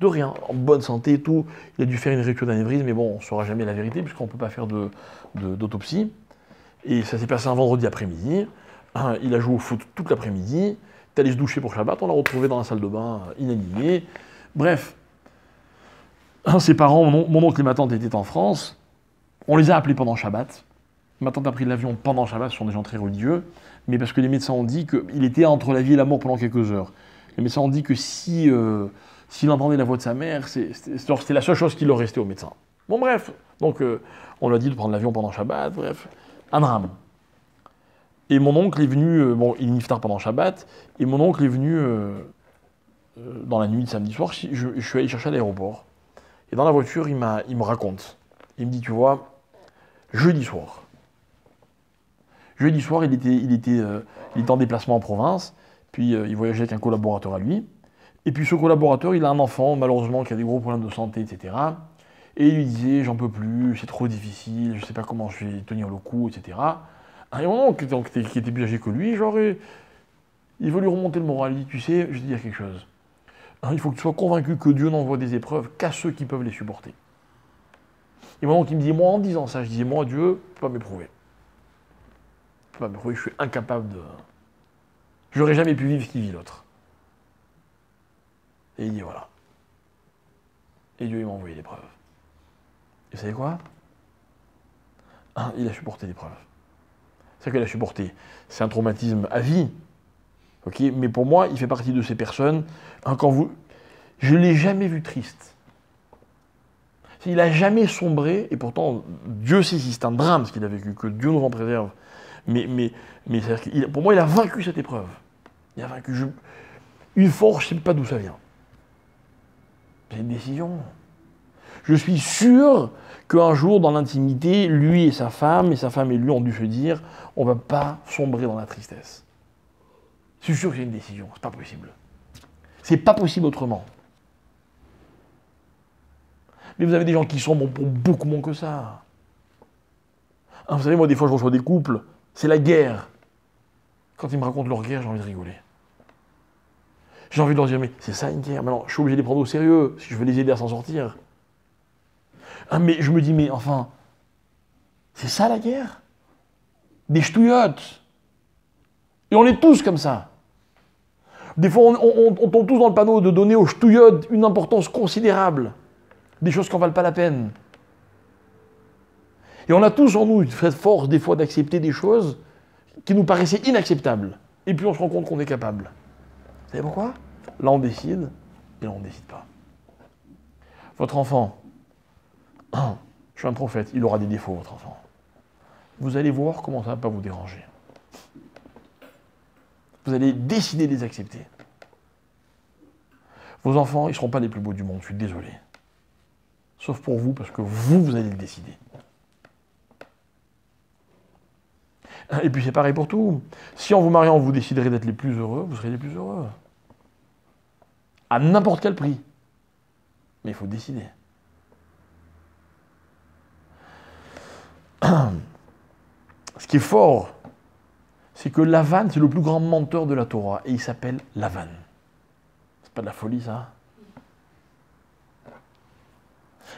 De rien, en bonne santé et tout. Il a dû faire une rupture d'anévrisme, mais bon, on ne saura jamais la vérité, puisqu'on ne peut pas faire d'autopsie. Et ça s'est passé un vendredi après-midi. Il a joué au foot toute l'après-midi. Il est allé se doucher pour Shabbat, on l'a retrouvé dans la salle de bain, inanimé. Bref, ses parents, mon oncle et ma tante étaient en France. On les a appelés pendant Shabbat. Ma tante a pris l'avion pendant Shabbat, ce sont des gens très religieux, mais parce que les médecins ont dit qu'il était entre la vie et la mort pendant quelques heures. Les médecins ont dit que s'il entendait la voix de sa mère, c'était la seule chose qui leur restait aux médecins. Bon bref, donc on lui a dit de prendre l'avion pendant Shabbat, bref, un drame. Et mon oncle est venu, il est niftar pendant Shabbat, et mon oncle est venu dans la nuit de samedi soir, je suis allé chercher à l'aéroport. Et dans la voiture, il me raconte. Il me dit, tu vois, jeudi soir, il était en déplacement en province, puis il voyageait avec un collaborateur à lui. Et puis ce collaborateur, il a un enfant, malheureusement, qui a des gros problèmes de santé, etc. Et il lui disait, j'en peux plus, c'est trop difficile, je ne sais pas comment je vais tenir le coup, etc. Et mon oncle, qui était plus âgé que lui, il veut lui remonter le moral. Il dit, tu sais, je vais te dire quelque chose. Il faut que tu sois convaincu que Dieu n'envoie des épreuves qu'à ceux qui peuvent les supporter. Et mon oncle, il me dit, moi, en disant ça, je disais, moi, Dieu ne peut pas m'éprouver. Je suis incapable de... Je n'aurais jamais pu vivre ce qu'il vit l'autre. Et il dit voilà. Et Dieu il m'a envoyé l'épreuve. Et vous savez quoi? Il a supporté l'épreuve. C'est qu'il a supporté. C'est un traumatisme à vie. Okay, mais pour moi, il fait partie de ces personnes. Je ne l'ai jamais vu triste. Il n'a jamais sombré, et pourtant, Dieu sait si c'est un drame ce qu'il a vécu, que Dieu nous en préserve. Mais pour moi, il a vaincu cette épreuve. Il a vaincu. Une force, je ne sais pas d'où ça vient. C'est une décision. Je suis sûr qu'un jour, dans l'intimité, lui et sa femme et lui ont dû se dire, on ne va pas sombrer dans la tristesse. Je suis sûr que c'est une décision, c'est pas possible. C'est pas possible autrement. Mais vous avez des gens qui sombrent pour beaucoup moins que ça. Vous savez, moi, des fois, je reçois des couples, c'est la guerre. Quand ils me racontent leur guerre, j'ai envie de rigoler. J'ai envie de leur dire, mais c'est ça une guerre. Maintenant, je suis obligé de les prendre au sérieux, si je veux les aider à s'en sortir. Mais je me dis, mais enfin, c'est ça la guerre? Des ch'touillottes. Et on est tous comme ça. Des fois, on tombe tous dans le panneau de donner aux ch'touillottes une importance considérable. Des choses qui n'en valent pas la peine. Et on a tous en nous une force, des fois, d'accepter des choses qui nous paraissaient inacceptables. Et puis on se rend compte qu'on est capable. Vous savez pourquoi? Là, on décide, et là, on ne décide pas. Votre enfant, je suis un prophète, il aura des défauts, votre enfant. Vous allez voir comment ça ne va pas vous déranger. Vous allez décider de les accepter. Vos enfants, ils ne seront pas les plus beaux du monde, je suis désolé. Sauf pour vous, parce que vous allez le décider. Et puis c'est pareil pour tout. Si en vous mariant, vous déciderez d'être les plus heureux, vous serez les plus heureux. À n'importe quel prix. Mais il faut décider. Ce qui est fort, c'est que Lavan, c'est le plus grand menteur de la Torah. Et il s'appelle Lavan. C'est pas de la folie, ça?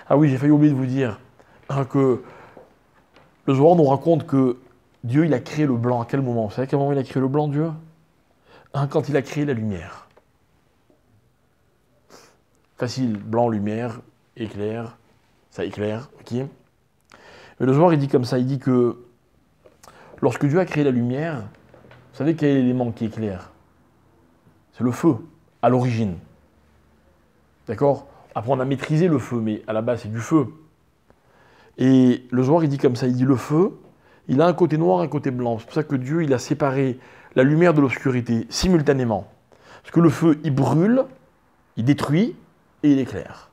Ah oui, j'ai failli oublier de vous dire que le Zohar nous raconte que Dieu, il a créé le blanc. À quel moment? Vous savez à quel moment il a créé le blanc, Dieu? Quand il a créé la lumière. Facile, blanc, lumière, éclair, ça éclaire, ok? Mais le Zohar, il dit comme ça, il dit que lorsque Dieu a créé la lumière, vous savez quel est l'élément qui éclaire? C'est le feu, à l'origine. D'accord? Après, on a maîtrisé le feu, mais à la base, c'est du feu. Et le Zohar, il dit comme ça, il dit le feu, il a un côté noir et un côté blanc. C'est pour ça que Dieu, il a séparé la lumière de l'obscurité simultanément. Parce que le feu, il brûle, il détruit et il éclaire.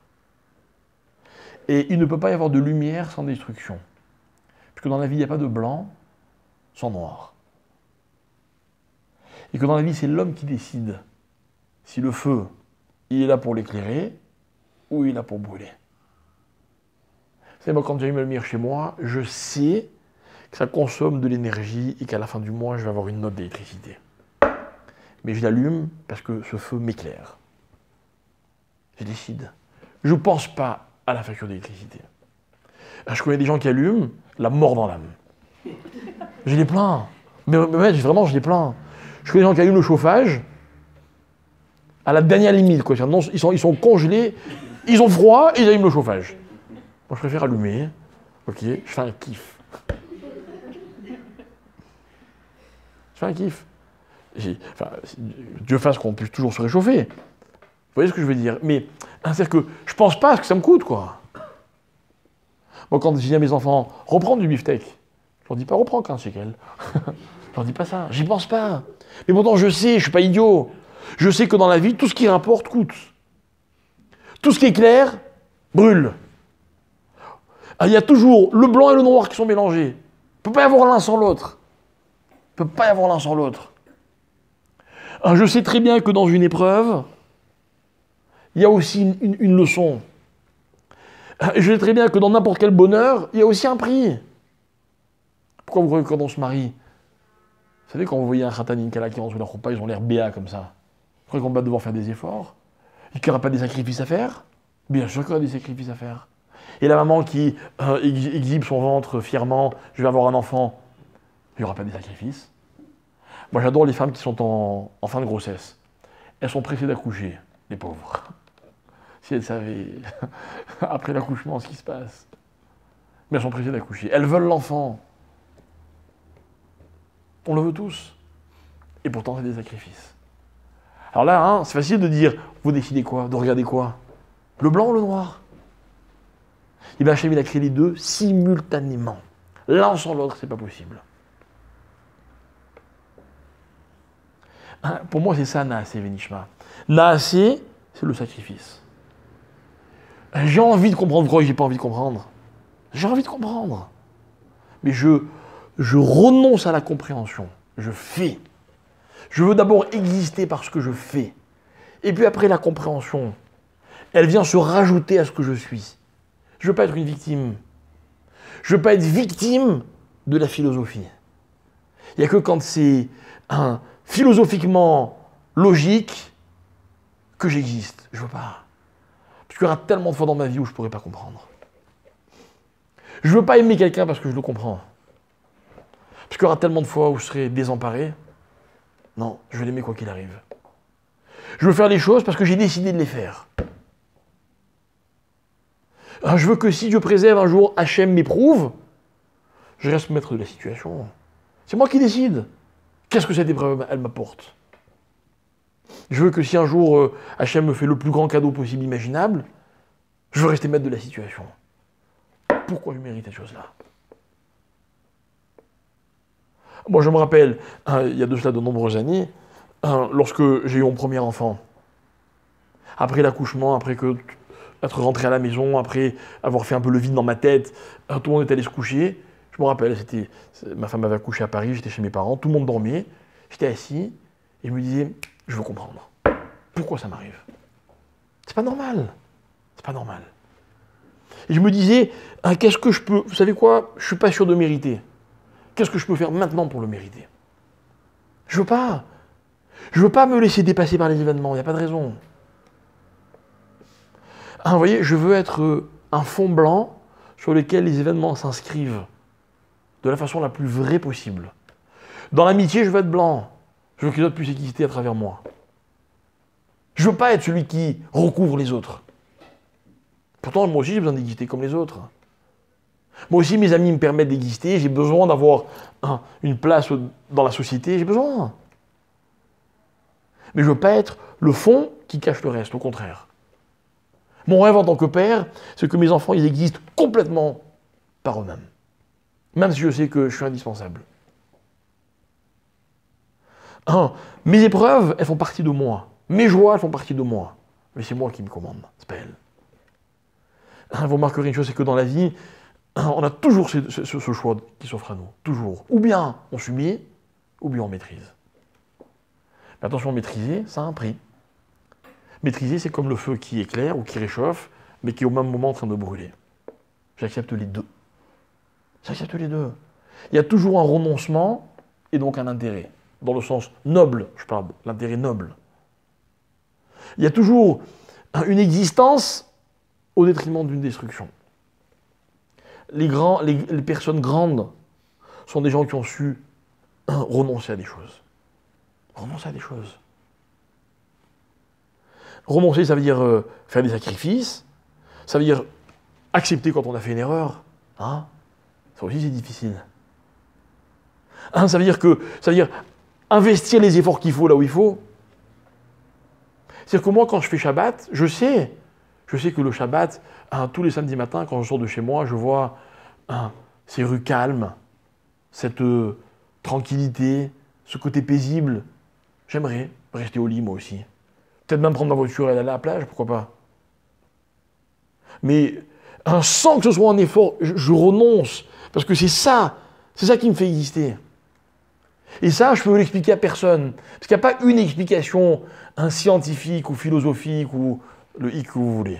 Et il ne peut pas y avoir de lumière sans destruction. Parce que dans la vie, il n'y a pas de blanc sans noir. Et que dans la vie, c'est l'homme qui décide si le feu, il est là pour l'éclairer ou il est là pour brûler. Vous savez, moi, quand j'allume la lumière chez moi, je sais que ça consomme de l'énergie et qu'à la fin du mois, je vais avoir une note d'électricité. Mais je l'allume parce que ce feu m'éclaire. Je décide. Je ne pense pas à la facture d'électricité. Je connais des gens qui allument la mort dans l'âme. Je les plains. Mais vraiment, je les plains. Je connais des gens qui allument le chauffage à la dernière limite, quoi. Non, ils sont congelés, ils ont froid et ils allument le chauffage. Moi, je préfère allumer. Ok, je fais un kiff. Je fais un kiff. Enfin, Dieu fasse qu'on puisse toujours se réchauffer. Vous voyez ce que je veux dire? Mais c'est-à-dire que je pense pas à ce que ça me coûte, quoi. Moi, quand je dis à mes enfants, reprends du beefsteak, je leur dis pas reprends 15 shekels. Je leur dis pas ça, j'y pense pas. Mais pourtant, je sais, je suis pas idiot. Je sais que dans la vie, tout ce qui rapporte coûte. Tout ce qui est clair brûle. Il y a toujours le blanc et le noir qui sont mélangés. Il ne peut pas y avoir l'un sans l'autre. Il ne peut pas y avoir l'un sans l'autre. Je sais très bien que dans une épreuve, il y a aussi une leçon. Je sais très bien que dans n'importe quel bonheur, il y a aussi un prix. Pourquoi vous croyez que quand on se marie, vous savez, quand vous voyez un khatan kala qui rentre sous leur repas, ils ont l'air béats comme ça. Vous croyez qu'on va devoir faire des efforts? Et qu'il n'y aura pas des sacrifices à faire? Bien sûr qu'il y aura des sacrifices à faire. Et la maman qui exhibe son ventre fièrement, je vais avoir un enfant, il n'y aura pas des sacrifices. Moi, j'adore les femmes qui sont en fin de grossesse. Elles sont pressées d'accoucher, les pauvres. Si elles savaient, après l'accouchement, ce qui se passe. Mais elles sont pressées d'accoucher. Elles veulent l'enfant. On le veut tous. Et pourtant, c'est des sacrifices. Alors là, c'est facile de dire, vous décidez quoi? De regarder quoi? Le blanc ou le noir? Et bien Hachem, il a créé les deux simultanément. L'un sans l'autre, c'est pas possible. Pour moi, c'est ça, Naasé Venishma. Naasé, c'est le sacrifice. J'ai envie de comprendre quoi, j'ai pas envie de comprendre. J'ai envie de comprendre. Mais je renonce à la compréhension. Je fais. Je veux d'abord exister par ce que je fais. Et puis après, la compréhension, elle vient se rajouter à ce que je suis. Je ne veux pas être une victime. Je ne veux pas être victime de la philosophie. Il n'y a que quand c'est philosophiquement logique que j'existe. Je ne veux pas. Parce qu'il y aura tellement de fois dans ma vie où je ne pourrai pas comprendre. Je ne veux pas aimer quelqu'un parce que je le comprends. Parce qu'il y aura tellement de fois où je serai désemparé. Non, je vais l'aimer quoi qu'il arrive. Je veux faire les choses parce que j'ai décidé de les faire. Je veux que si Dieu préserve un jour, Hachem m'éprouve, je reste maître de la situation. C'est moi qui décide. Qu'est-ce que cette épreuve, elle m'apporte? Je veux que si un jour Hachem me fait le plus grand cadeau possible imaginable, je veux rester maître de la situation. Pourquoi je mérite cette chose-là? Moi, je me rappelle, il y a de cela de nombreuses années, lorsque j'ai eu mon premier enfant, après l'accouchement, après être rentré à la maison, après avoir fait un peu le vide dans ma tête, tout le monde est allé se coucher, Je me rappelle, ma femme avait accouché à Paris, j'étais chez mes parents, tout le monde dormait, j'étais assis, et je me disais, je veux comprendre. Pourquoi ça m'arrive? C'est pas normal. C'est pas normal. Et je me disais, ah, qu'est-ce que je peux... Vous savez quoi? Je suis pas sûr de mériter. Qu'est-ce que je peux faire maintenant pour le mériter? Je veux pas. Je veux pas me laisser dépasser par les événements, il n'y a pas de raison. Ah, vous voyez, je veux être un fond blanc sur lequel les événements s'inscrivent de la façon la plus vraie possible. Dans l'amitié, je veux être blanc. Je veux que les autres puissent exister à travers moi. Je ne veux pas être celui qui recouvre les autres. Pourtant, moi aussi, j'ai besoin d'exister comme les autres. Moi aussi, mes amis me permettent d'exister. J'ai besoin d'avoir une place dans la société. J'ai besoin. Mais je ne veux pas être le fond qui cache le reste, au contraire. Mon rêve en tant que père, c'est que mes enfants, ils existent complètement par eux-mêmes. Même si je sais que je suis indispensable. Mes épreuves, elles font partie de moi. Mes joies, elles font partie de moi. Mais c'est moi qui me commande, c'est pas elles. Vous remarquerez une chose, c'est que dans la vie, on a toujours ce choix qui s'offre à nous. Toujours. Ou bien on subit, ou bien on maîtrise. Mais attention, maîtriser, ça a un prix. Maîtriser, c'est comme le feu qui éclaire ou qui réchauffe, mais qui est au même moment en train de brûler. J'accepte les deux. J'accepte les deux. Il y a toujours un renoncement et donc un intérêt. Dans le sens noble, je parle de l'intérêt noble. Il y a toujours une existence au détriment d'une destruction. Les personnes grandes sont des gens qui ont su renoncer à des choses. Renoncer à des choses. Renoncer, ça veut dire faire des sacrifices, ça veut dire accepter quand on a fait une erreur. Ça aussi, c'est difficile. Ça veut dire investir les efforts qu'il faut là où il faut. C'est-à-dire que moi, quand je fais Shabbat, je sais que le Shabbat, tous les samedis matins, quand je sors de chez moi, je vois ces rues calmes, cette tranquillité, ce côté paisible. J'aimerais rester au lit, moi aussi. Peut-être même prendre ma voiture et aller à la plage, pourquoi pas. Mais sans que ce soit un effort, je renonce. Parce que c'est ça qui me fait exister. Et ça, je peux l'expliquer à personne. Parce qu'il n'y a pas une explication scientifique ou philosophique ou le hic que vous voulez.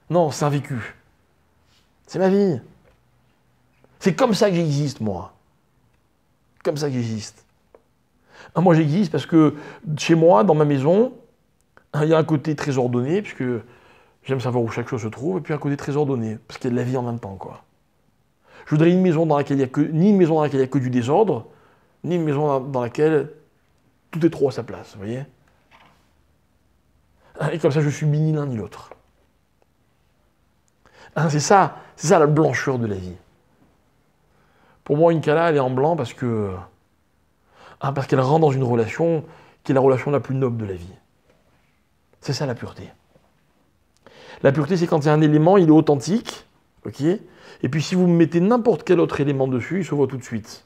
Non, c'est un vécu. C'est ma vie. C'est comme ça que j'existe, moi. Comme ça que j'existe. Moi, j'existe parce que chez moi, dans ma maison, il y a un côté très ordonné, puisque j'aime savoir où chaque chose se trouve, et puis un côté très ordonné, parce qu'il y a de la vie en même temps, quoi. Je voudrais une maison dans laquelle il n'y a que, ni une maison dans laquelle il n'y a que du désordre, ni une maison dans laquelle tout est trop à sa place, vous voyez? Et comme ça, je suis ni l'un ni l'autre. C'est ça la blancheur de la vie. Pour moi, une Kala, elle est en blanc parce qu'elle rentre dans une relation qui est la relation la plus noble de la vie. C'est ça la pureté. La pureté, c'est quand il y a un élément, il est authentique, ok? Et puis si vous mettez n'importe quel autre élément dessus, il se voit tout de suite.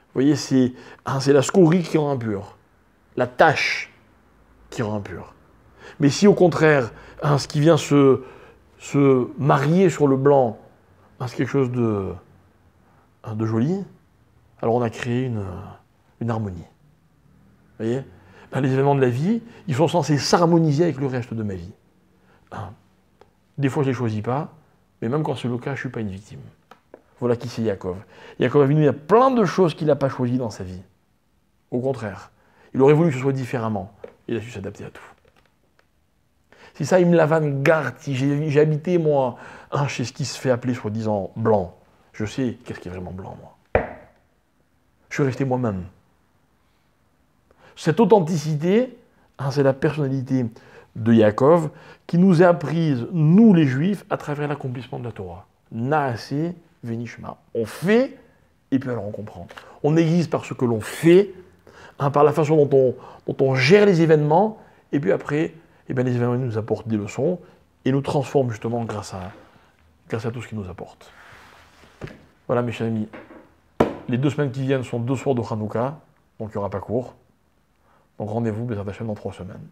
Vous voyez, c'est la scorie qui rend impur, la tache qui rend impur. Mais si au contraire, ce qui vient se marier sur le blanc, c'est quelque chose de joli, alors on a créé une harmonie. Vous voyez? Les événements de la vie, ils sont censés s'harmoniser avec le reste de ma vie. Des fois, je ne les choisis pas, mais même quand c'est le cas, je ne suis pas une victime. Voilà qui c'est Yaakov. Yaakov Avinu, il y a plein de choses qu'il n'a pas choisies dans sa vie. Au contraire, il aurait voulu que ce soit différemment. Il a su s'adapter à tout. C'est ça, il me lavan garti. J'ai habité, moi, chez ce qui se fait appeler, soi-disant, blanc. Je sais qu'est-ce qui est vraiment blanc, moi. Je suis resté moi-même. Cette authenticité, c'est la personnalité de Yaakov qui nous est apprise, nous les Juifs, à travers l'accomplissement de la Torah. Naaseh venishma. On fait, et puis alors on comprend. On existe par ce que l'on fait, par la façon dont on gère les événements, et puis après, les événements nous apportent des leçons, et nous transforment justement grâce à tout ce qu'ils nous apportent. Voilà mes chers amis. Les 2 semaines qui viennent sont 2 soirs de Hanouka, donc il n'y aura pas cours. Donc rendez-vous, Bezrat Hashem, dans 3 semaines.